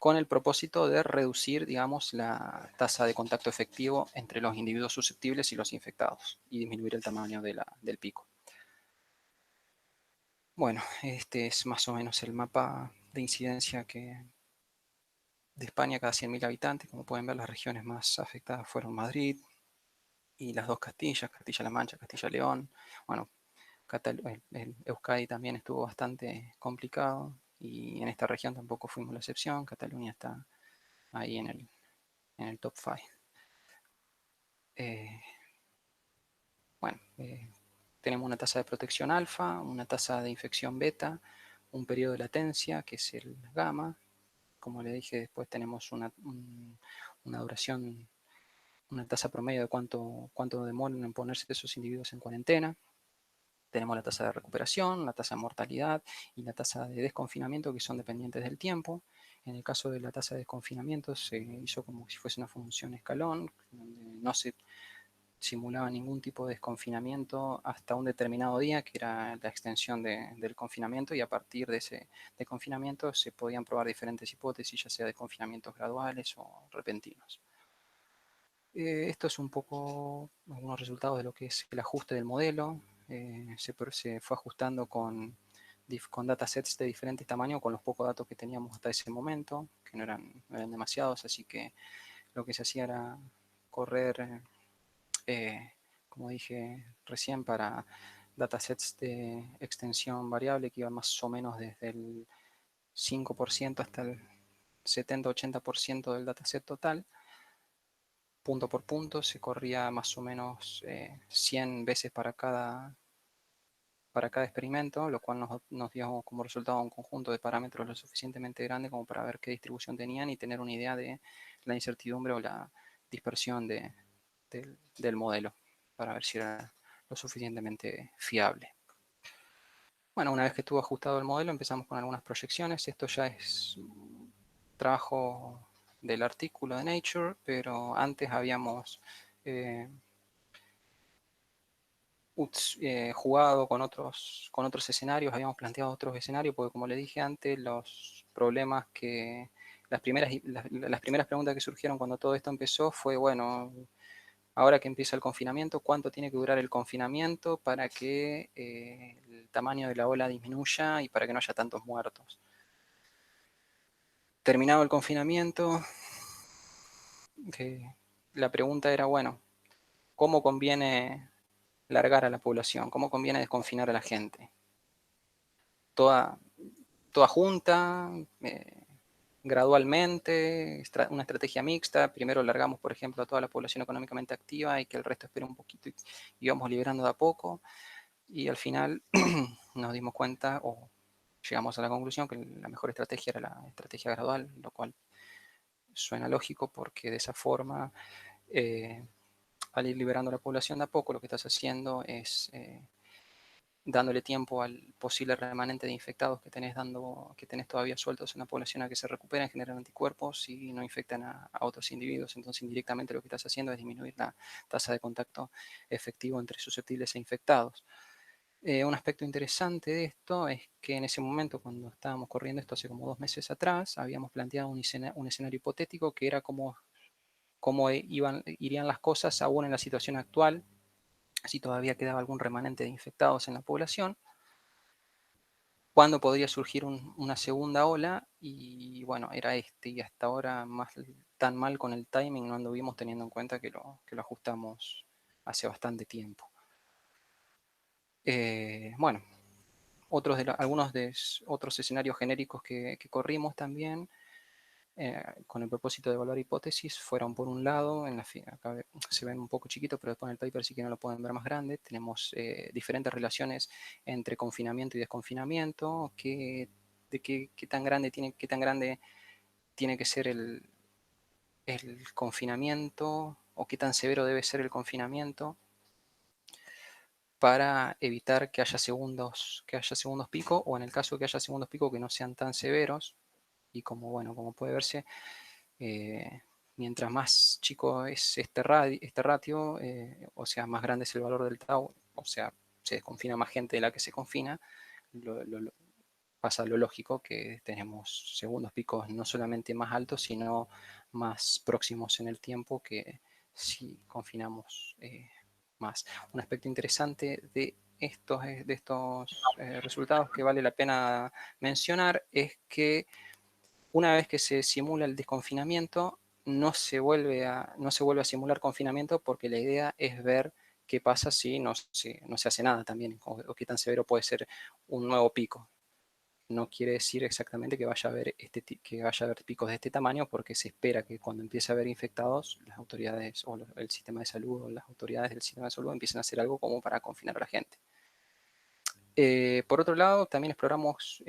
con el propósito de reducir, digamos, la tasa de contacto efectivo entre los individuos susceptibles y los infectados y disminuir el tamaño del pico. Bueno, este es más o menos el mapa de incidencia de España cada 100.000 habitantes. Como pueden ver, las regiones más afectadas fueron Madrid y las dos Castillas, Castilla-La Mancha, Castilla-León. Bueno, el Euskadi también estuvo bastante complicado y en esta región tampoco fuimos la excepción. Cataluña está ahí en el top 5. Bueno, tenemos una tasa de protección alfa, una tasa de infección beta, un periodo de latencia que es el gamma. Como le dije, después tenemos una duración, una tasa promedio de cuánto demoran en ponerse esos individuos en cuarentena. Tenemos la tasa de recuperación, la tasa de mortalidad y la tasa de desconfinamiento, que son dependientes del tiempo. En el caso de la tasa de desconfinamiento se hizo como si fuese una función escalón, donde no se simulaba ningún tipo de desconfinamiento hasta un determinado día, que era la extensión del confinamiento, y a partir de ese desconfinamiento se podían probar diferentes hipótesis, ya sea de confinamientos graduales o repentinos. Esto es un poco algunos resultados de lo que es el ajuste del modelo. Se fue ajustando con datasets de diferentes tamaños, con los pocos datos que teníamos hasta ese momento, que no eran demasiados, así que lo que se hacía era correr, como dije recién, para datasets de extensión variable que iban más o menos desde el 5% hasta el 70-80% del dataset total. Punto por punto se corría más o menos 100 veces para cada experimento, lo cual nos dio como resultado un conjunto de parámetros lo suficientemente grande como para ver qué distribución tenían y tener una idea de la incertidumbre o la dispersión del modelo, para ver si era lo suficientemente fiable. Bueno, una vez que estuvo ajustado el modelo, empezamos con algunas proyecciones. Esto ya es trabajo del artículo de Nature, pero antes habíamos jugado con otros escenarios, habíamos planteado otros escenarios, porque como le dije antes, los problemas que las primeras preguntas que surgieron cuando todo esto empezó fue, bueno, ahora que empieza el confinamiento, ¿cuánto tiene que durar el confinamiento para que el tamaño de la ola disminuya y para que no haya tantos muertos? Terminado el confinamiento, la pregunta era, bueno, ¿cómo conviene largar a la población? ¿Cómo conviene desconfinar a la gente? toda junta, gradualmente, una estrategia mixta. Primero largamos, por ejemplo, a toda la población económicamente activa y que el resto espere un poquito y vamos liberando de a poco. Y al final nos dimos cuenta o llegamos a la conclusión que la mejor estrategia era la estrategia gradual, lo cual suena lógico porque de esa forma, al ir liberando a la población de a poco, lo que estás haciendo es dándole tiempo al posible remanente de infectados que tenés todavía sueltos en la población a que se recuperen, generan anticuerpos y no infectan a otros individuos. Entonces, indirectamente lo que estás haciendo es disminuir la tasa de contacto efectivo entre susceptibles e infectados. Un aspecto interesante de esto es que en ese momento, cuando estábamos corriendo esto hace como 2 meses atrás, habíamos planteado un escenario hipotético que era cómo irían las cosas aún en la situación actual, si todavía quedaba algún remanente de infectados en la población, cuándo podría surgir una segunda ola, y bueno, era y hasta ahora tan mal con el timing no anduvimos, teniendo en cuenta que lo ajustamos hace bastante tiempo. Bueno, algunos de otros escenarios genéricos que corrimos también, con el propósito de evaluar hipótesis, fueron por un lado, acá se ven un poco chiquitos, pero después en el paper sí que no lo pueden ver más grande, tenemos diferentes relaciones entre confinamiento y desconfinamiento, qué tan grande tiene que ser el confinamiento, o qué tan severo debe ser el confinamiento para evitar que haya segundos picos, o en el caso de que haya segundos picos que no sean tan severos. Y como puede verse, mientras más chico es este ratio, o sea, más grande es el valor del tau, o sea, se desconfina más gente de la que se confina, pasa lo lógico que tenemos segundos picos no solamente más altos, sino más próximos en el tiempo que si confinamos más. Un aspecto interesante de estos resultados que vale la pena mencionar es que una vez que se simula el desconfinamiento, no se vuelve a simular confinamiento, porque la idea es ver qué pasa si no se hace nada también, o qué tan severo puede ser un nuevo pico. No quiere decir exactamente que vaya a haber picos de este tamaño, porque se espera que cuando empiece a haber infectados, las autoridades o el sistema de salud o las autoridades del sistema de salud empiecen a hacer algo como para confinar a la gente. Por otro lado, también exploramos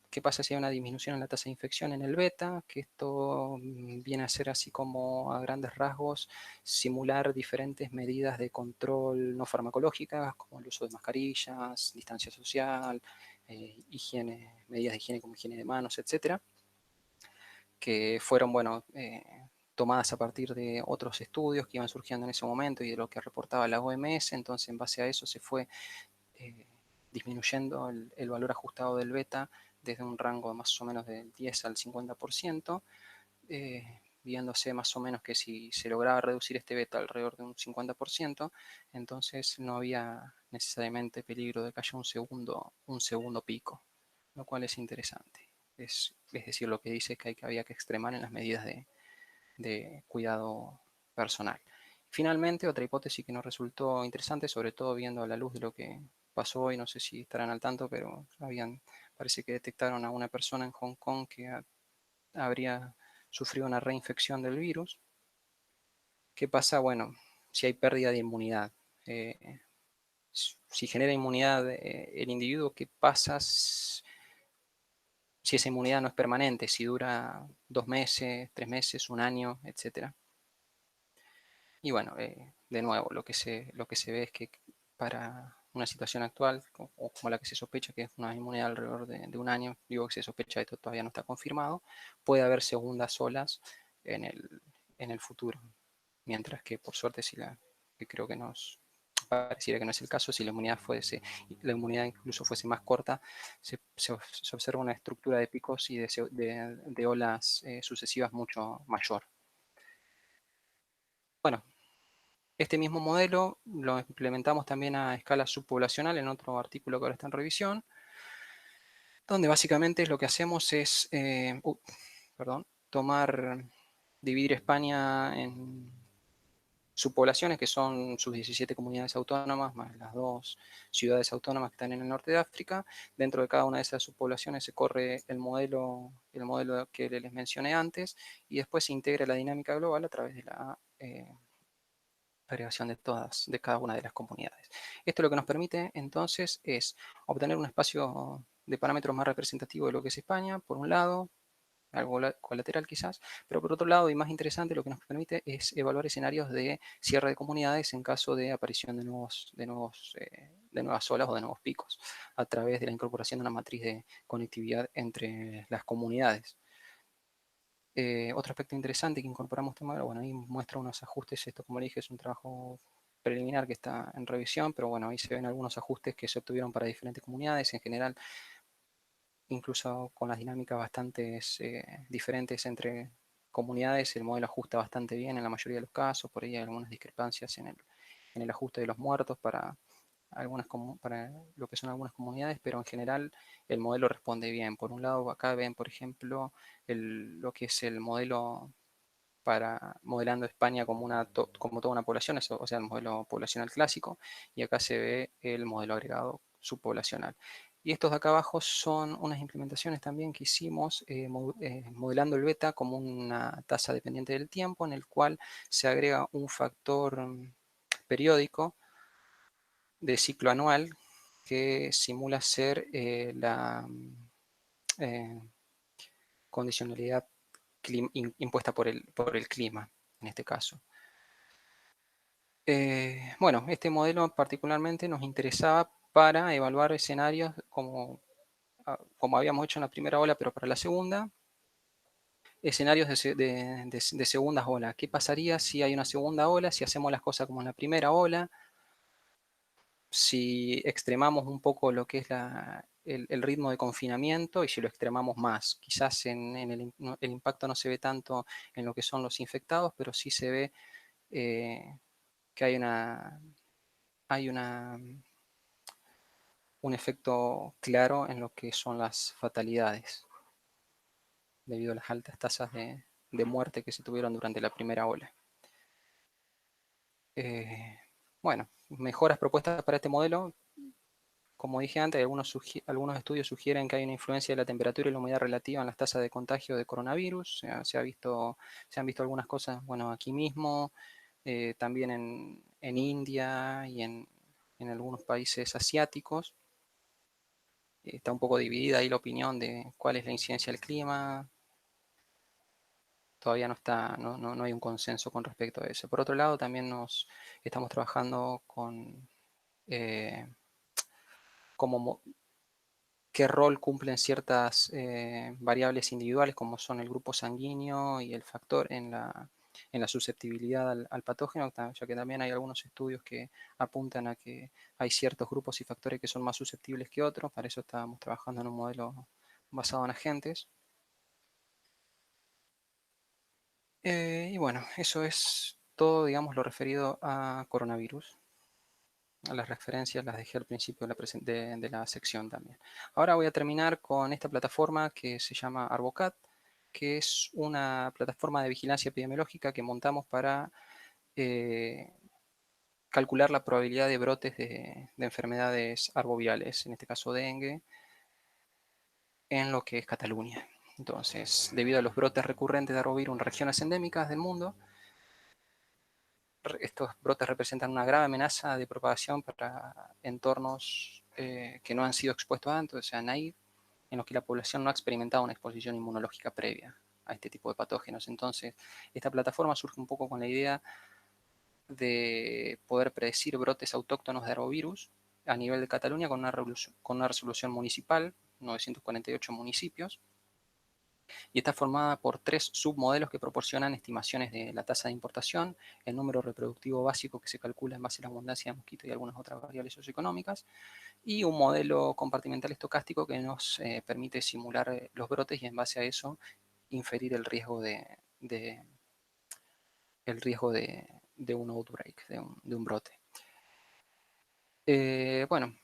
qué pasa si hay una disminución en la tasa de infección en el beta, que esto viene a ser, así como a grandes rasgos, simular diferentes medidas de control no farmacológicas, como el uso de mascarillas, distancia social, medidas de higiene como higiene de manos, etcétera, que fueron, tomadas a partir de otros estudios que iban surgiendo en ese momento y de lo que reportaba la OMS. Entonces, en base a eso se fue disminuyendo el valor ajustado del beta desde un rango más o menos del 10 al 50%, viéndose más o menos que si se lograba reducir este beta alrededor de un 50%, entonces no había necesariamente peligro de que haya un segundo pico, lo cual es interesante. Es decir, lo que dice es que había que extremar en las medidas de cuidado personal. Finalmente, otra hipótesis que nos resultó interesante, sobre todo viendo a la luz de lo que pasó hoy, no sé si estarán al tanto, pero parece que detectaron a una persona en Hong Kong que habría sufrido una reinfección del virus. ¿Qué pasa? Bueno, si hay pérdida de inmunidad, si genera inmunidad el individuo, ¿qué pasa si esa inmunidad no es permanente? Si dura 2 meses, 3 meses, un año, etcétera. Y bueno, de nuevo, lo que se ve es que para una situación actual, o como la que se sospecha, que es una inmunidad alrededor de un año, digo que se sospecha, esto todavía no está confirmado, puede haber segundas olas en el futuro. Mientras que, por suerte, que creo que pareciera que no es el caso, si la inmunidad incluso fuese más corta, se observa una estructura de picos y de olas sucesivas mucho mayor. Bueno, este mismo modelo lo implementamos también a escala subpoblacional en otro artículo que ahora está en revisión, donde básicamente lo que hacemos es dividir España subpoblaciones, que son sus 17 comunidades autónomas, más las 2 ciudades autónomas que están en el norte de África. Dentro de cada una de esas subpoblaciones se corre el modelo que les mencioné antes, y después se integra la dinámica global a través de la agregación de cada una de las comunidades. Esto lo que nos permite entonces es obtener un espacio de parámetros más representativo de lo que es España, por un lado, algo colateral quizás, pero por otro lado, y más interesante, lo que nos permite es evaluar escenarios de cierre de comunidades en caso de aparición de nuevas olas o de nuevos picos, a través de la incorporación de una matriz de conectividad entre las comunidades. Otro aspecto interesante que incorporamos este modelo, bueno, ahí muestra unos ajustes, esto como le dije es un trabajo preliminar que está en revisión, pero bueno, ahí se ven algunos ajustes que se obtuvieron para diferentes comunidades, en general, incluso con las dinámicas bastante diferentes entre comunidades, el modelo ajusta bastante bien en la mayoría de los casos, por ahí hay algunas discrepancias en el ajuste de los muertos para lo que son algunas comunidades, pero en general el modelo responde bien. Por un lado, acá ven, por ejemplo, lo que es el modelo para modelando España como toda una población, o sea, el modelo poblacional clásico, y acá se ve el modelo agregado subpoblacional. Y estos de acá abajo son unas implementaciones también que hicimos modelando el beta como una tasa dependiente del tiempo, en el cual se agrega un factor periódico de ciclo anual que simula ser la eh, condicionalidad impuesta por el clima, en este caso. Bueno, este modelo particularmente nos interesaba para evaluar escenarios como habíamos hecho en la primera ola, pero para la segunda, escenarios de segundas olas. ¿Qué pasaría si hay una segunda ola, si hacemos las cosas como en la primera ola, si extremamos un poco lo que es el ritmo de confinamiento y si lo extremamos más? Quizás el impacto no se ve tanto en lo que son los infectados, pero sí se ve que hay un efecto claro en lo que son las fatalidades, debido a las altas tasas de muerte que se tuvieron durante la primera ola. Bueno, mejoras propuestas para este modelo. Como dije antes, algunos estudios sugieren que hay una influencia de la temperatura y la humedad relativa en las tasas de contagio de coronavirus. Se han visto algunas cosas, bueno, aquí mismo, también en India y en algunos países asiáticos. Está un poco dividida ahí la opinión de cuál es la incidencia del clima. Todavía no hay un consenso con respecto a eso. Por otro lado, también estamos trabajando con cómo qué rol cumplen ciertas variables individuales, como son el grupo sanguíneo y el factor en la susceptibilidad al patógeno, ya que también hay algunos estudios que apuntan a que hay ciertos grupos y factores que son más susceptibles que otros. Para eso estábamos trabajando en un modelo basado en agentes. Y bueno, eso es todo, digamos, lo referido a coronavirus. A las referencias las dejé al principio de la sección también. Ahora voy a terminar con esta plataforma que se llama Arbocat, que es una plataforma de vigilancia epidemiológica que montamos para calcular la probabilidad de brotes de enfermedades arbovirales, en este caso dengue, en lo que es Cataluña. Entonces, debido a los brotes recurrentes de arbovirus en regiones endémicas del mundo, estos brotes representan una grave amenaza de propagación para entornos que no han sido expuestos antes, o sea, en los que la población no ha experimentado una exposición inmunológica previa a este tipo de patógenos. Entonces, esta plataforma surge un poco con la idea de poder predecir brotes autóctonos de arbovirus a nivel de Cataluña con una resolución municipal, 948 municipios, y está formada por 3 submodelos que proporcionan estimaciones de la tasa de importación, el número reproductivo básico que se calcula en base a la abundancia de mosquitos y algunas otras variables socioeconómicas, y un modelo compartimental estocástico que nos permite simular los brotes y en base a eso inferir el riesgo de un outbreak, de un brote. Bueno,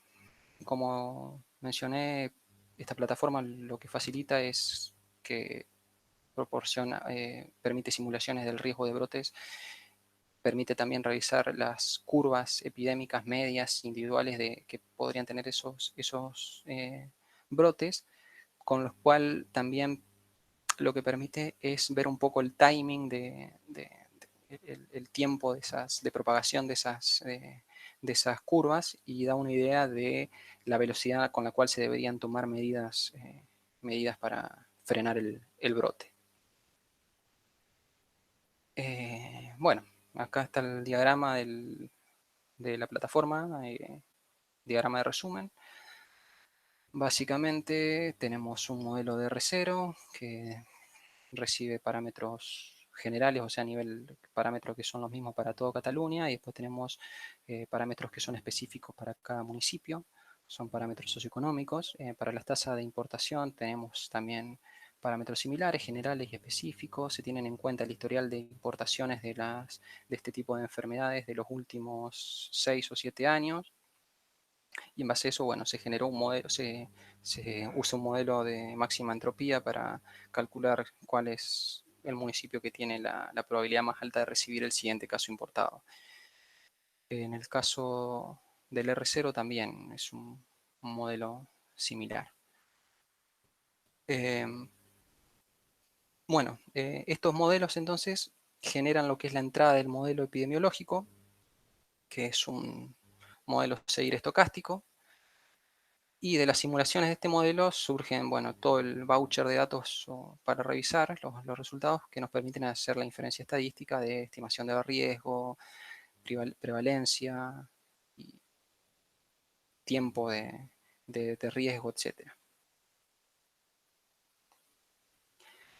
como mencioné, esta plataforma lo que facilita es que permite simulaciones del riesgo de brotes Permite también revisar las curvas epidémicas medias individuales que podrían tener esos brotes, con los cuales también lo que permite es ver un poco el timing el tiempo de propagación de esas curvas, y da una idea de la velocidad con la cual se deberían tomar medidas para frenar el brote. Bueno, acá está el diagrama de la plataforma, diagrama de resumen. Básicamente tenemos un modelo de R0 que recibe parámetros generales, o sea, a nivel parámetros que son los mismos para toda Cataluña, y después tenemos parámetros que son específicos para cada municipio, son parámetros socioeconómicos. Para las tasas de importación tenemos también parámetros similares, generales y específicos. Se tienen en cuenta el historial de importaciones de este tipo de enfermedades de los últimos 6 o 7 años. Y en base a eso, bueno, se generó un modelo, se usa un modelo de máxima entropía para calcular cuál es el municipio que tiene la probabilidad más alta de recibir el siguiente caso importado. En el caso del R0 también es un modelo similar. Bueno, estos modelos entonces generan lo que es la entrada del modelo epidemiológico, que es un modelo seguir estocástico. Y de las simulaciones de este modelo surgen, bueno, todo el voucher de datos para revisar los resultados que nos permiten hacer la inferencia estadística de estimación de riesgo, prevalencia y tiempo de riesgo, etc.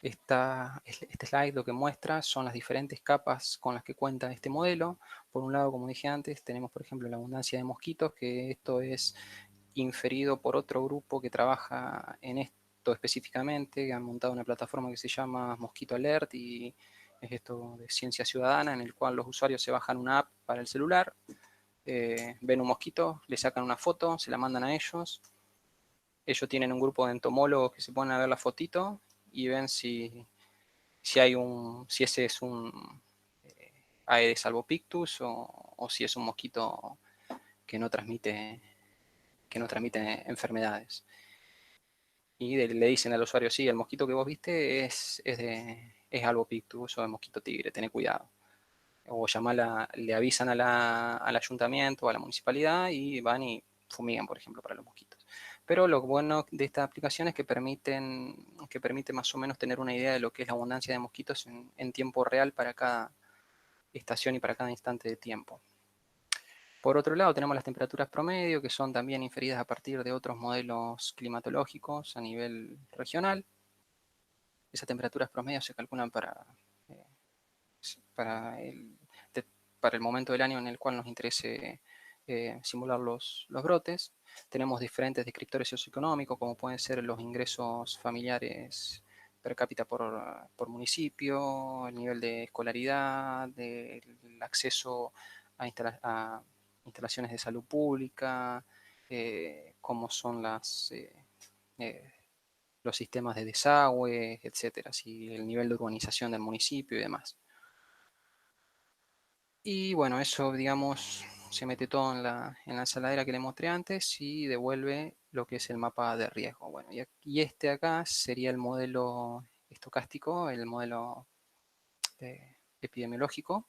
Este slide lo que muestra son las diferentes capas con las que cuenta este modelo. Por un lado, como dije antes, tenemos, por ejemplo, la abundancia de mosquitos, que esto es inferido por otro grupo que trabaja en esto específicamente, que han montado una plataforma que se llama Mosquito Alert, y es esto de ciencia ciudadana, en el cual los usuarios se bajan una app para el celular, ven un mosquito, le sacan una foto, se la mandan a ellos. Ellos tienen un grupo de entomólogos que se ponen a ver la fotito y ven si ese es un Aedes albopictus o si es un mosquito que no transmite enfermedades. Y le dicen al usuario, sí, el mosquito que vos viste es albopictus o de mosquito tigre, ten cuidado. O le avisan al ayuntamiento o a la municipalidad y van y fumigan, por ejemplo, para los mosquitos. Pero lo bueno de esta aplicación es que permite más o menos tener una idea de lo que es la abundancia de mosquitos en tiempo real para cada estación y para cada instante de tiempo. Por otro lado, tenemos las temperaturas promedio, que son también inferidas a partir de otros modelos climatológicos a nivel regional. Esas temperaturas promedio se calculan eh, para el momento del año en el cual nos interese simular los brotes. Tenemos diferentes descriptores socioeconómicos, como pueden ser los ingresos familiares per cápita por municipio, el nivel de escolaridad, el acceso a instalaciones de salud pública, cómo son los sistemas de desagüe, etcétera, el nivel de urbanización del municipio y demás. Y bueno, eso, digamos, se mete todo en la ensaladera que le mostré antes y devuelve lo que es el mapa de riesgo. Bueno, y este acá sería el modelo estocástico, el modelo epidemiológico,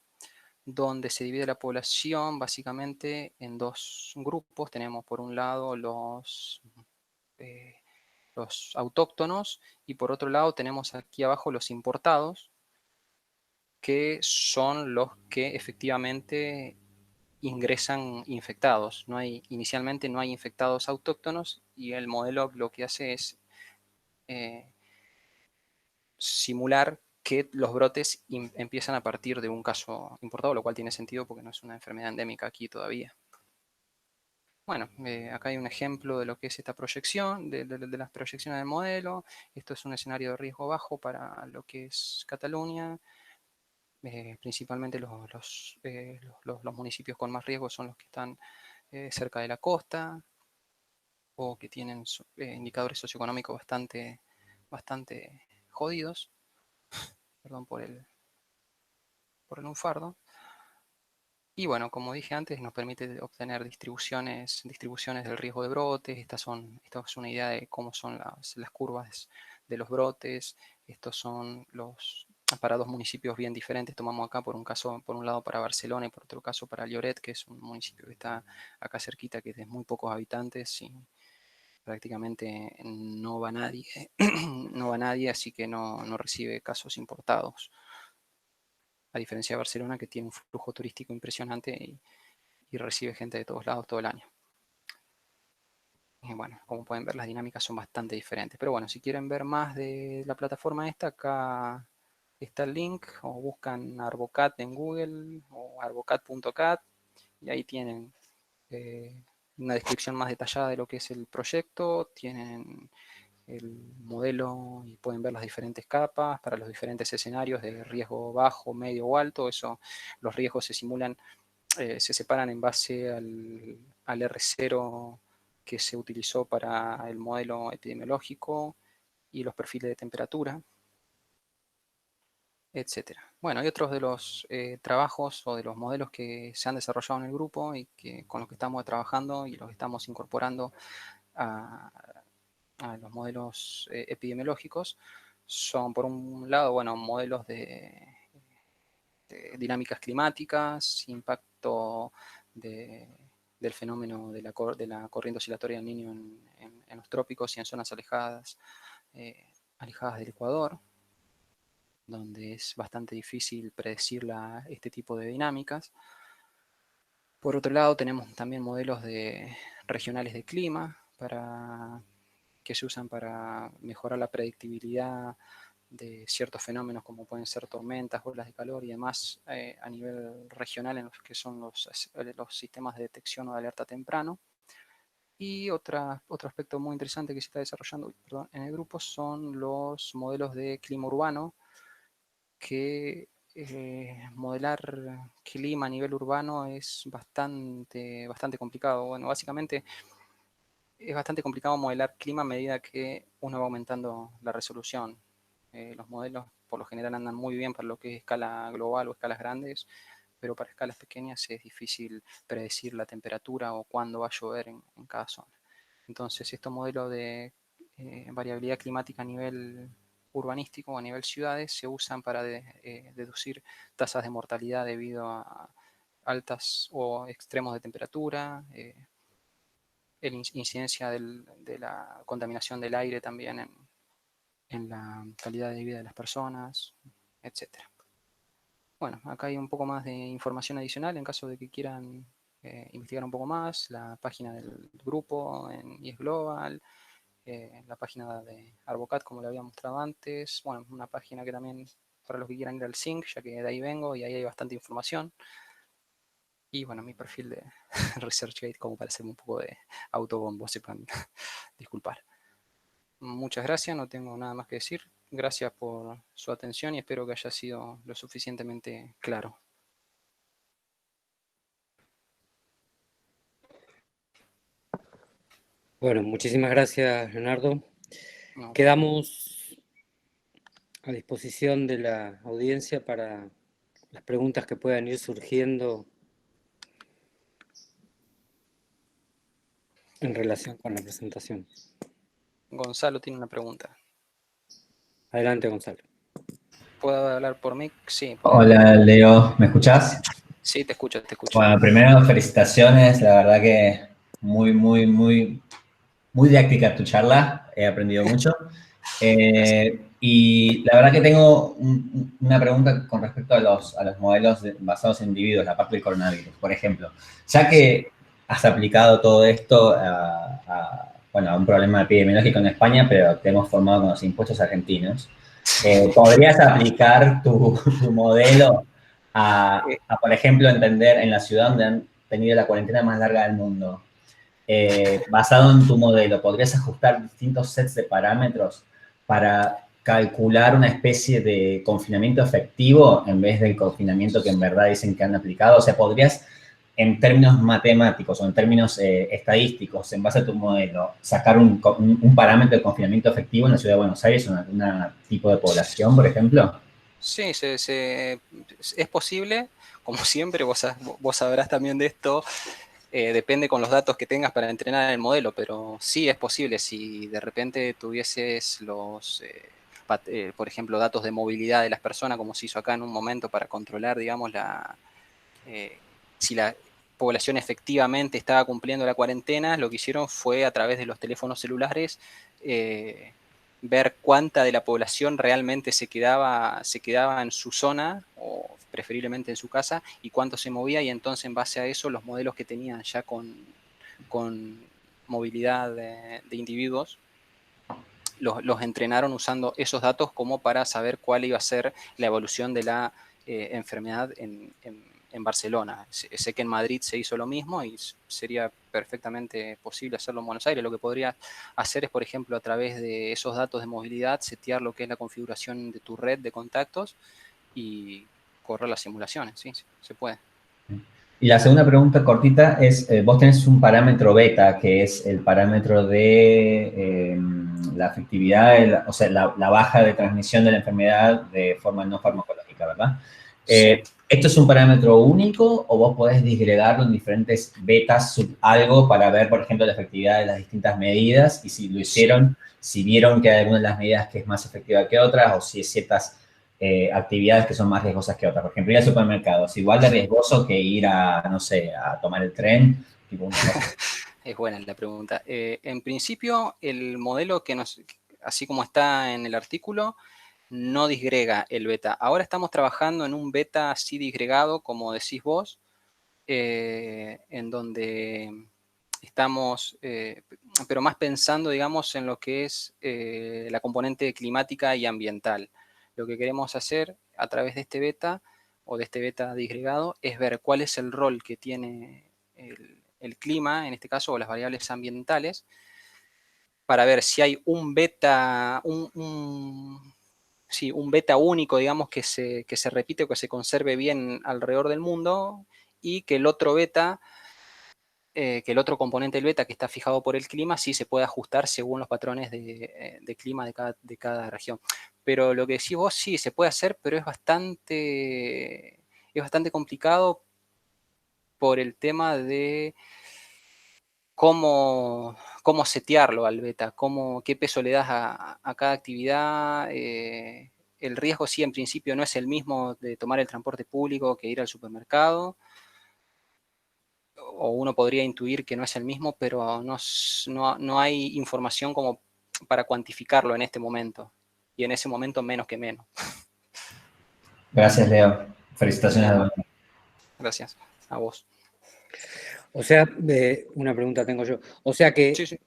donde se divide la población básicamente en dos grupos. Tenemos por un lado los autóctonos y por otro lado tenemos aquí abajo los importados, que son los que efectivamente ingresan infectados. Inicialmente no hay infectados autóctonos y el modelo lo que hace es simular que los brotes empiezan a partir de un caso importado, lo cual tiene sentido porque no es una enfermedad endémica aquí todavía. Bueno, acá hay un ejemplo de lo que es esta proyección, de las proyecciones del modelo. Esto es un escenario de riesgo bajo para lo que es Cataluña. Principalmente los municipios con más riesgo son los que están cerca de la costa o que tienen indicadores socioeconómicos bastante jodidos. Perdón por el lunfardo. Y bueno, como dije antes, nos permite obtener distribuciones del riesgo de brotes. Esta es una idea de cómo son las curvas de los brotes. Estos son para dos municipios bien diferentes. Tomamos acá por un lado para Barcelona y por otro caso para Lloret, que es un municipio que está acá cerquita, que es de muy pocos habitantes y prácticamente no va nadie, no va nadie, así que no recibe casos importados. A diferencia de Barcelona, que tiene un flujo turístico impresionante y recibe gente de todos lados todo el año. Y bueno, como pueden ver, las dinámicas son bastante diferentes. Pero bueno, si quieren ver más de la plataforma esta, acá está el link, o buscan Arbocat en Google, o arbocat.cat, y ahí tienen una descripción más detallada de lo que es el proyecto, tienen el modelo y pueden ver las diferentes capas para los diferentes escenarios de riesgo bajo, medio o alto. Los riesgos se simulan, se separan en base al R0 que se utilizó para el modelo epidemiológico y los perfiles de temperatura, etcétera. Bueno, hay otros de los trabajos o de los modelos que se han desarrollado en el grupo y con los que estamos trabajando y los estamos incorporando a los modelos epidemiológicos. Son, por un lado, bueno, modelos de dinámicas climáticas, impacto del fenómeno de la corriente oscilatoria del Niño en los trópicos y en zonas alejadas del Ecuador, donde es bastante difícil predecir este tipo de dinámicas. Por otro lado, tenemos también modelos regionales de clima que se usan para mejorar la predictibilidad de ciertos fenómenos como pueden ser tormentas, olas de calor y demás a nivel regional en los que son los sistemas de detección o de alerta temprano. Y otro aspecto muy interesante que se está desarrollando en el grupo son los modelos de clima urbano, que modelar clima a nivel urbano es bastante complicado. Bueno, básicamente es bastante complicado modelar clima a medida que uno va aumentando la resolución. Los modelos por lo general andan muy bien para lo que es escala global o escalas grandes, pero para escalas pequeñas es difícil predecir la temperatura o cuándo va a llover en cada zona. Entonces, estos modelos de variabilidad climática a nivel urbanístico o a nivel ciudades se usan para deducir tasas de mortalidad debido a altas o extremos de temperatura, incidencia de la contaminación del aire también en la calidad de vida de las personas, etc. Bueno, acá hay un poco más de información adicional en caso de que quieran investigar un poco más, la página del grupo en IES Global, la página de Arbocat, como le había mostrado antes, bueno, una página que también para los que quieran ir al Sync, ya que de ahí vengo y ahí hay bastante información. Y bueno, mi perfil de ResearchGate como para hacerme un poco de autobombo, sepan disculpar. Muchas gracias, no tengo nada más que decir. Gracias por su atención y espero que haya sido lo suficientemente claro. Bueno, muchísimas gracias, Leonardo. No, Quedamos a disposición de la audiencia para las preguntas que puedan ir surgiendo en relación con la presentación. Gonzalo tiene una pregunta. Adelante, Gonzalo. ¿Puedo hablar por mí? Sí. Hola, Leo, ¿me escuchás? Sí, te escucho, te escucho. Bueno, primero felicitaciones, la verdad que muy didáctica tu charla, he aprendido mucho. Y la verdad que tengo una pregunta con respecto a los modelos basados en individuos, la parte del coronavirus, por ejemplo. Ya que has aplicado todo esto a un problema epidemiológico en España, pero te hemos formado con los impuestos argentinos, ¿podrías aplicar tu modelo por ejemplo, entender en la ciudad donde han tenido la cuarentena más larga del mundo? Basado en tu modelo, ¿podrías ajustar distintos sets de parámetros para calcular una especie de confinamiento efectivo en vez del confinamiento que en verdad dicen que han aplicado? O sea, ¿podrías, en términos matemáticos o en términos estadísticos, en base a tu modelo, sacar un parámetro de confinamiento efectivo en la ciudad de Buenos Aires o en algún tipo de población, por ejemplo? Sí, es posible, como siempre, vos sabrás también de esto, depende con los datos que tengas para entrenar el modelo, pero sí es posible si de repente tuvieses por ejemplo, datos de movilidad de las personas, como se hizo acá en un momento para controlar, digamos, si la población efectivamente estaba cumpliendo la cuarentena, lo que hicieron fue a través de los teléfonos celulares ver cuánta de la población realmente se quedaba en su zona o preferiblemente en su casa y cuánto se movía, y entonces en base a eso los modelos que tenían ya con movilidad de individuos los entrenaron usando esos datos como para saber cuál iba a ser la evolución de la enfermedad en Barcelona. Sé que en Madrid se hizo lo mismo y sería perfectamente posible hacerlo en Buenos Aires. Lo que podría hacer es, por ejemplo, a través de esos datos de movilidad, setear lo que es la configuración de tu red de contactos y correr las simulaciones. Sí, se puede. Y la segunda pregunta cortita es, vos tenés un parámetro beta, que es el parámetro de la efectividad, o sea, la baja de transmisión de la enfermedad de forma no farmacológica, ¿verdad? Sí. ¿Esto es un parámetro único o vos podés disgregarlo en diferentes betas sub algo para ver, por ejemplo, la efectividad de las distintas medidas? Y si lo hicieron, si vieron que hay alguna de las medidas que es más efectiva que otras o si es ciertas actividades que son más riesgosas que otras. Por ejemplo, ir al supermercado es igual de riesgoso que ir a, no sé, a tomar el tren. Tipo Es buena la pregunta. En principio, el modelo así como está en el artículo, no disgrega el beta. Ahora estamos trabajando en un beta así disgregado, como decís vos, en donde estamos, pero más pensando, digamos, en lo que es la componente climática y ambiental. Lo que queremos hacer a través de este beta o de este beta disgregado es ver cuál es el rol que tiene el clima, en este caso, o las variables ambientales, para ver si hay un beta, un beta único, digamos, que se repite o que se conserve bien alrededor del mundo, y que el otro beta, que el otro componente del beta que está fijado por el clima, sí se puede ajustar según los patrones de clima de cada región. Pero lo que decís vos, sí, se puede hacer, pero es bastante complicado por el tema de cómo setearlo al beta, qué peso le das a cada actividad. El riesgo sí, en principio, no es el mismo de tomar el transporte público que ir al supermercado, o uno podría intuir que no es el mismo, pero no hay información como para cuantificarlo en este momento, y en ese momento menos que menos. Gracias, Leo. Felicitaciones a todos. Gracias a vos. O sea, una pregunta tengo yo. O sea que Sí, sí.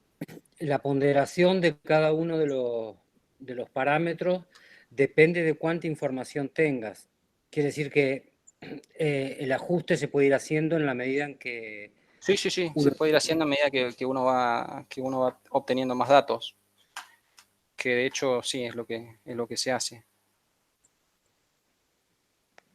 la ponderación de cada uno de los parámetros depende de cuánta información tengas. Quiere decir que el ajuste se puede ir haciendo en la medida en que Sí, se uno... puede ir haciendo a medida que uno va obteniendo más datos, que de hecho sí es lo que se hace.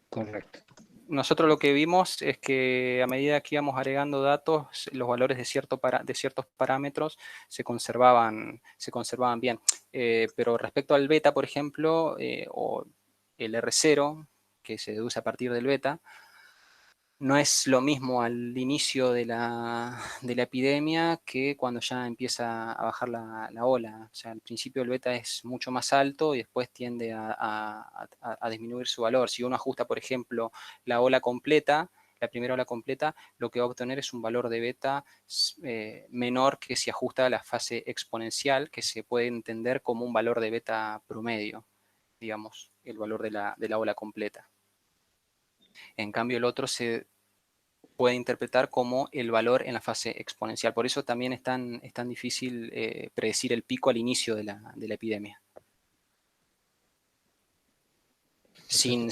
Correcto. Nosotros lo que vimos es que a medida que íbamos agregando datos, los valores de ciertos parámetros se conservaban bien. Pero respecto al beta, por ejemplo, o el R0, que se deduce a partir del beta, no es lo mismo al inicio de la epidemia que cuando ya empieza a bajar la ola. O sea, al principio el beta es mucho más alto y después tiende a disminuir su valor. Si uno ajusta, por ejemplo, la primera ola completa, lo que va a obtener es un valor de beta menor que si ajusta a la fase exponencial, que se puede entender como un valor de beta promedio, digamos, el valor de la ola completa. En cambio, el otro se puede interpretar como el valor en la fase exponencial. Por eso también es tan difícil predecir el pico al inicio de la epidemia. Sin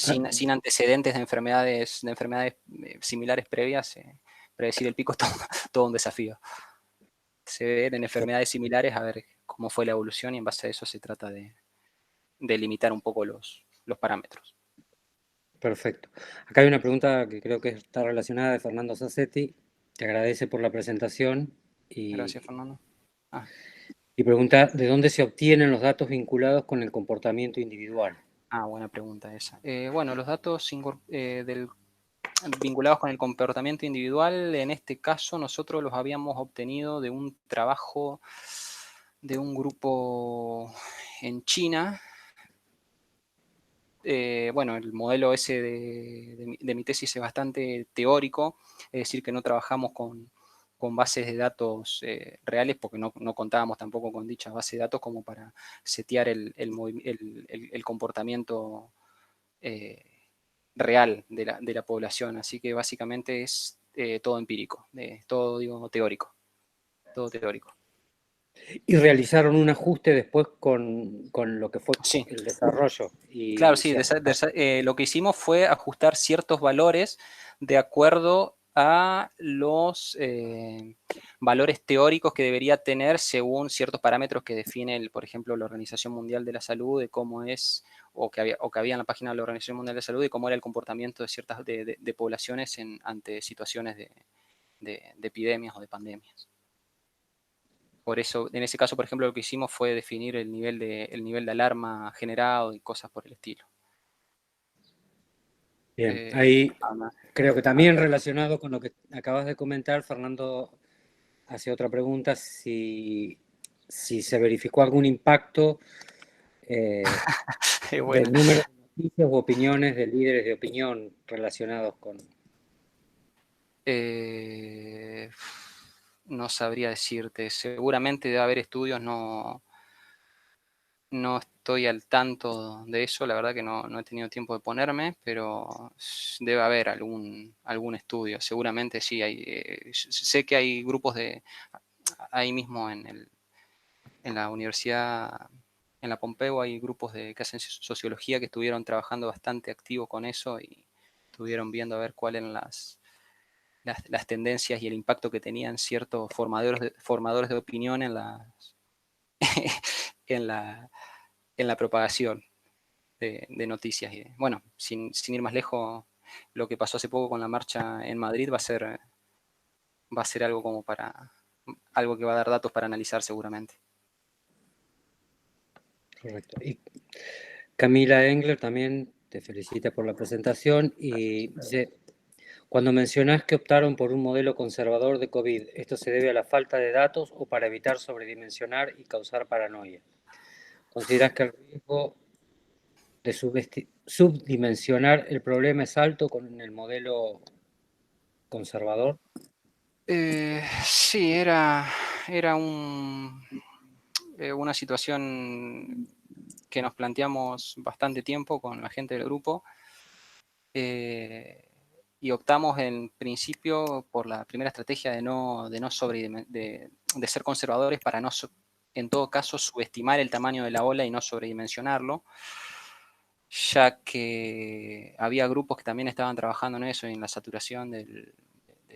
antecedentes de enfermedades similares previas, predecir el pico es todo un desafío. Se ven en enfermedades similares a ver cómo fue la evolución, y en base a eso se trata de limitar un poco los parámetros. Perfecto. Acá hay una pregunta que creo que está relacionada de Fernando Sassetti. Te agradece por la presentación Gracias, Fernando. y pregunta de dónde se obtienen los datos vinculados con el comportamiento individual. Buena pregunta esa. Bueno, los datos vinculados con el comportamiento individual, en este caso nosotros los habíamos obtenido de un trabajo de un grupo en China. Bueno, el modelo ese de mi tesis es bastante teórico, es decir, que no trabajamos con bases de datos reales, porque no contábamos tampoco con dichas bases de datos como para setear el comportamiento real de la población. Así que básicamente es todo empírico, todo, digo, teórico. Todo teórico. Y realizaron un ajuste después con lo que fue Sí. el desarrollo. Claro, sí, lo que hicimos fue ajustar ciertos valores de acuerdo a los valores teóricos que debería tener según ciertos parámetros que define, por ejemplo, la Organización Mundial de la Salud, de cómo es, o que había en la página de la Organización Mundial de la Salud, de cómo era el comportamiento de ciertas de poblaciones ante situaciones de epidemias o de pandemias. Por eso, en ese caso, por ejemplo, lo que hicimos fue definir el nivel de alarma generado y cosas por el estilo. Bien, ahí creo que también relacionado con lo que acabas de comentar, Fernando hace otra pregunta, si se verificó algún impacto del número de noticias u opiniones de líderes de opinión relacionados con... No sabría decirte, seguramente debe haber estudios, no estoy al tanto de eso, la verdad que no he tenido tiempo de ponerme, pero debe haber algún estudio, seguramente sí. Sé que hay grupos ahí mismo en la universidad, en la Pompeu, hay grupos que hacen sociología que estuvieron trabajando bastante activo con eso y estuvieron viendo a ver cuáles eran las tendencias y el impacto que tenían ciertos formadores de opinión en la propagación de noticias. Y bueno, sin ir más lejos, lo que pasó hace poco con la marcha en Madrid va a ser algo que va a dar datos para analizar seguramente. Correcto. Y Camila Engler también te felicita por la presentación y dice, cuando mencionás que optaron por un modelo conservador de COVID, ¿esto se debe a la falta de datos o para evitar sobredimensionar y causar paranoia? ¿Considerás que el riesgo de subdimensionar el problema es alto con el modelo conservador? Sí, era una situación que nos planteamos bastante tiempo con la gente del grupo. Y optamos en principio por la primera estrategia de ser conservadores para no, en todo caso, subestimar el tamaño de la ola y no sobredimensionarlo, ya que había grupos que también estaban trabajando en eso, en la saturación del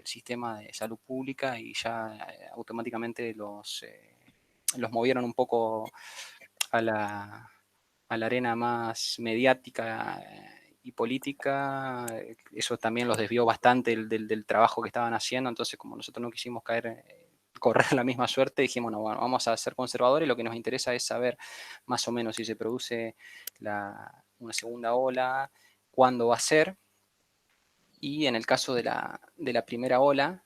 sistema de salud pública, y ya automáticamente los movieron un poco a la arena más mediática y política. Eso también los desvió bastante del trabajo que estaban haciendo. Entonces, como nosotros no quisimos correr la misma suerte, dijimos, no, bueno, vamos a ser conservadores, lo que nos interesa es saber más o menos si se produce una segunda ola, cuándo va a ser. Y en el caso de la primera ola,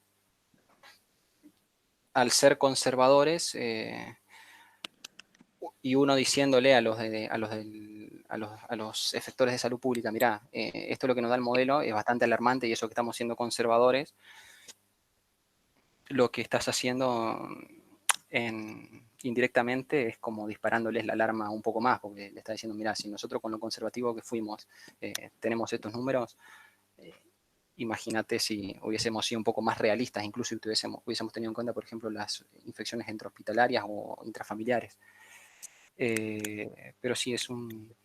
al ser conservadores, y uno diciéndole a los efectores de salud pública, mirá, esto es lo que nos da el modelo, es bastante alarmante y eso que estamos siendo conservadores, lo que estás haciendo indirectamente es como disparándoles la alarma un poco más, porque le está diciendo, mirá, si nosotros con lo conservativo que fuimos tenemos estos números, imagínate si hubiésemos sido un poco más realistas, incluso si hubiésemos tenido en cuenta, por ejemplo, las infecciones intrahospitalarias o intrafamiliares. Pero sí, es un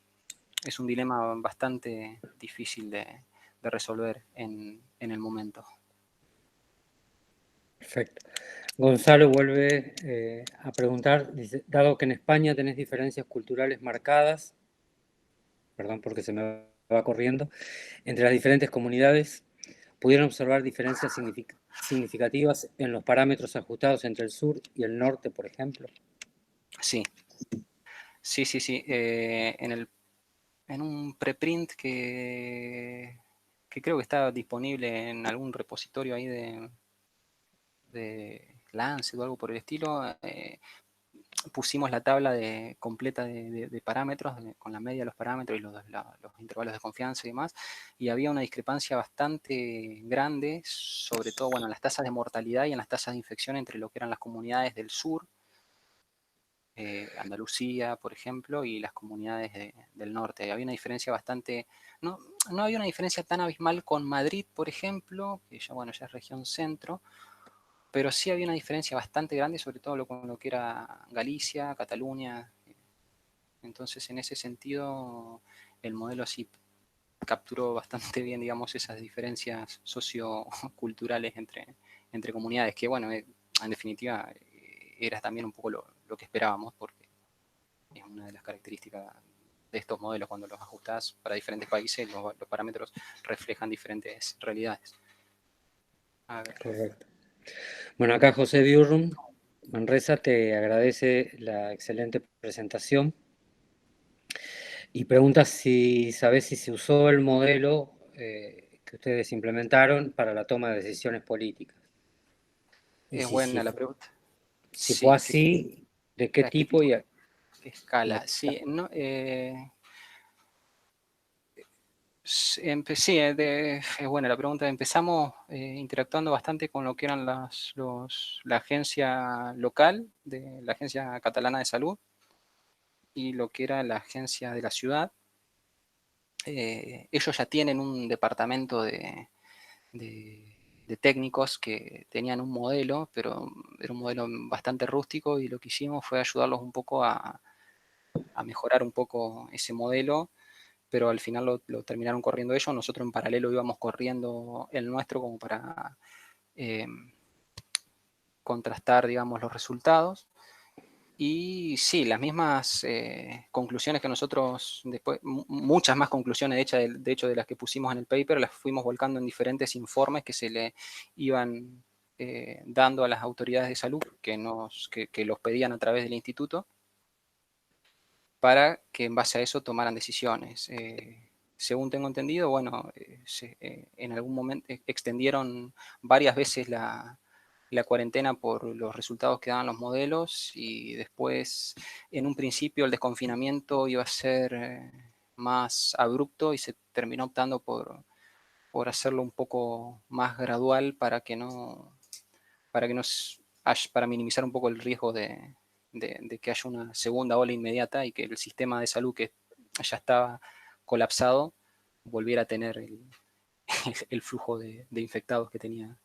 dilema bastante difícil de resolver en el momento. Perfecto. Gonzalo vuelve a preguntar, dice, dado que en España tenés diferencias culturales marcadas, perdón porque se me va corriendo, entre las diferentes comunidades, ¿pudieron observar diferencias significativas en los parámetros ajustados entre el sur y el norte, por ejemplo? Sí. En en un preprint que creo que está disponible en algún repositorio ahí de Lancet o algo por el estilo. Pusimos la tabla completa de parámetros, con la media de los parámetros y los intervalos de confianza y demás, y había una discrepancia bastante grande, sobre todo en las tasas de mortalidad y en las tasas de infección entre lo que eran las comunidades del sur, Andalucía, por ejemplo, y las comunidades del norte. Había una diferencia bastante... No había una diferencia tan abismal con Madrid, por ejemplo, que ya es región centro, pero sí había una diferencia bastante grande, sobre todo con lo que era Galicia, Cataluña. Entonces, en ese sentido, el modelo sí capturó bastante bien, digamos, esas diferencias socioculturales entre comunidades, que, en definitiva, era también un poco lo que esperábamos, porque es una de las características de estos modelos. Cuando los ajustás para diferentes países, los parámetros reflejan diferentes realidades. A ver. Correcto. Bueno, acá José Biurrum Manresa te agradece la excelente presentación y pregunta si sabes si se usó el modelo que ustedes implementaron para la toma de decisiones políticas. Y Es buena la pregunta. si fue así, ¿de qué ¿A qué tipo? Y escala? Sí, no, sí, es buena la pregunta. Empezamos interactuando bastante con lo que eran la agencia local, la Agencia Catalana de Salud, y lo que era la agencia de la ciudad. Ellos ya tienen un departamento de técnicos que tenían un modelo, pero era un modelo bastante rústico, y lo que hicimos fue ayudarlos un poco a mejorar un poco ese modelo, pero al final lo terminaron corriendo ellos. Nosotros en paralelo íbamos corriendo el nuestro como para contrastar, digamos, los resultados. Y sí, las mismas conclusiones que nosotros después, muchas más conclusiones de hecho de las que pusimos en el paper, las fuimos volcando en diferentes informes que se le iban dando a las autoridades de salud que los pedían a través del instituto, para que en base a eso tomaran decisiones. Según tengo entendido, en algún momento extendieron varias veces la cuarentena por los resultados que daban los modelos, y después, en un principio, el desconfinamiento iba a ser más abrupto y se terminó optando por hacerlo un poco más gradual para minimizar un poco el riesgo de que haya una segunda ola inmediata y que el sistema de salud, que ya estaba colapsado, volviera a tener el flujo de infectados que tenía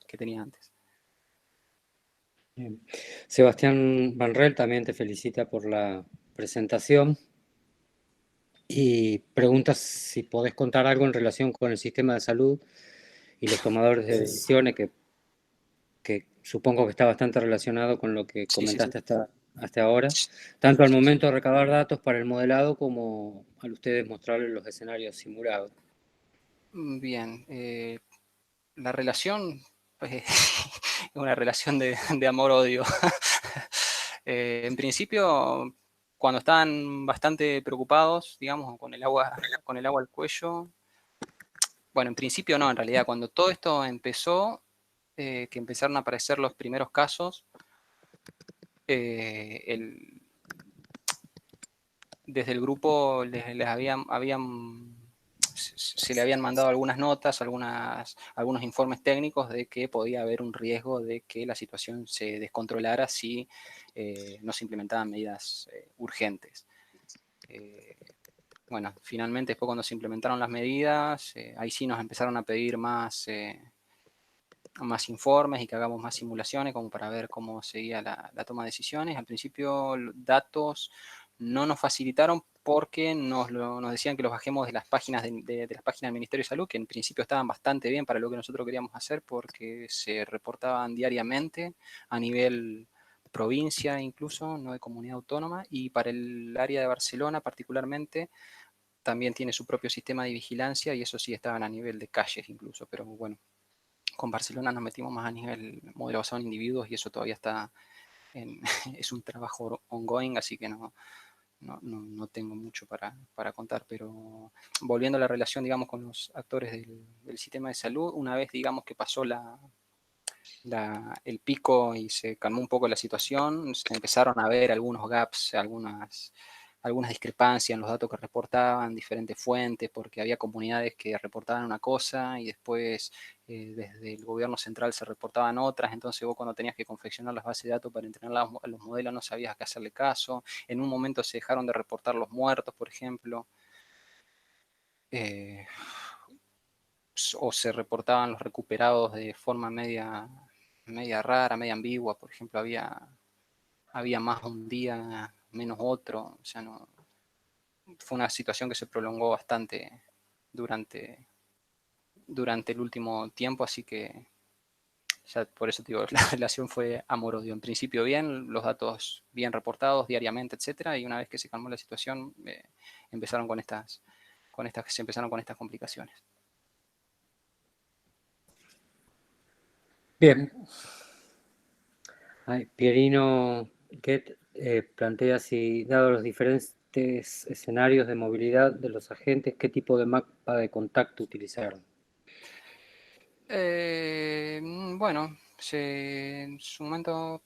antes. Bien. Sebastián Vanrel también te felicita por la presentación y pregunta si podés contar algo en relación con el sistema de salud y los tomadores de decisiones, que supongo que está bastante relacionado con lo que comentaste hasta ahora, tanto al momento de recabar datos para el modelado como al ustedes mostrarles los escenarios simulados. Bien, la relación es una relación de amor-odio. En principio, cuando estaban bastante preocupados, digamos, con el agua al cuello, en principio no, en realidad, cuando todo esto empezó, que empezaron a aparecer los primeros casos, desde el grupo se le habían mandado algunas notas, algunos informes técnicos de que podía haber un riesgo de que la situación se descontrolara si no se implementaban medidas urgentes. Finalmente, después, cuando se implementaron las medidas, ahí sí nos empezaron a pedir más informes y que hagamos más simulaciones como para ver cómo seguía la toma de decisiones. Al principio, datos no nos facilitaron porque nos decían que los bajemos de las páginas de las páginas del Ministerio de Salud, que en principio estaban bastante bien para lo que nosotros queríamos hacer, porque se reportaban diariamente a nivel provincia, incluso, no de comunidad autónoma, y para el área de Barcelona particularmente también tiene su propio sistema de vigilancia, y eso sí estaban a nivel de calles incluso, pero bueno, con Barcelona nos metimos más a nivel modelo basado en individuos, y eso todavía está es un trabajo ongoing, así que no no tengo mucho para contar, pero volviendo a la relación, digamos, con los actores del sistema de salud, una vez, digamos, que pasó el pico y se calmó un poco la situación, se empezaron a ver algunos gaps, algunas discrepancias en los datos que reportaban diferentes fuentes, porque había comunidades que reportaban una cosa y después desde el gobierno central se reportaban otras, entonces vos cuando tenías que confeccionar las bases de datos para entrenar los modelos no sabías a qué hacerle caso. En un momento se dejaron de reportar los muertos, por ejemplo, o se reportaban los recuperados de forma media rara, media ambigua. Por ejemplo, había más un día, menos otro. O sea, no, fue una situación que se prolongó bastante durante el último tiempo, así que ya por eso te digo, la relación fue amor-odio. En principio bien, los datos bien reportados diariamente, etcétera, y una vez que se calmó la situación, se empezaron con estas complicaciones. Bien. Pierino Get plantea si, dado los diferentes escenarios de movilidad de los agentes, ¿qué tipo de mapa de contacto utilizaron? Bueno, en su momento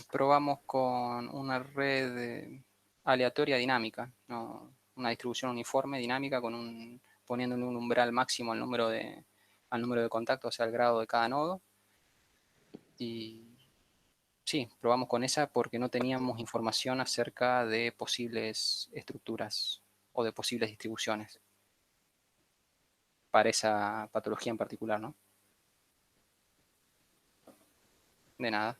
probamos con una red aleatoria dinámica, ¿no? Una distribución uniforme dinámica poniéndole un umbral máximo al número de contactos, o sea, al grado de cada nodo. Y sí, probamos con esa porque no teníamos información acerca de posibles estructuras o de posibles distribuciones para esa patología en particular, ¿no? De nada.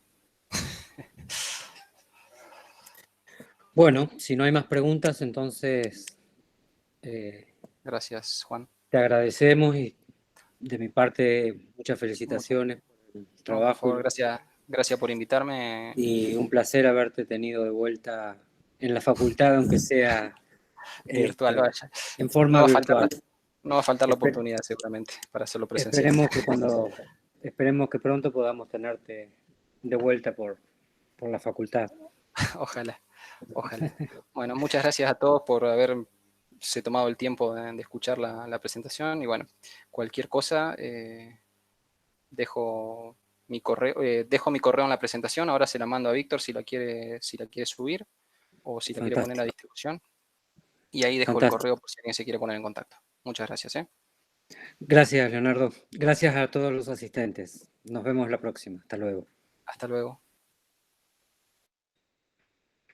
Bueno, si no hay más preguntas, entonces Gracias, Juan. te agradecemos y de mi parte muchas felicitaciones por el No, por trabajo. favor, gracias por invitarme. Y un placer haberte tenido de vuelta en la facultad, aunque sea Virtual, vaya. en forma virtual. No va a faltar la oportunidad seguramente para hacerlo presencial. Esperemos que pronto podamos tenerte de vuelta por la facultad. Ojalá. Bueno, muchas gracias a todos por haberse tomado el tiempo de escuchar la presentación. Y bueno, cualquier cosa, dejo mi correo en la presentación. Ahora se la mando a Víctor si la quiere subir o si la quiere poner a distribución. Y ahí dejo el correo por si alguien se quiere poner en contacto. Muchas gracias. Gracias, Leonardo. Gracias a todos los asistentes. Nos vemos la próxima. Hasta luego. Hasta luego.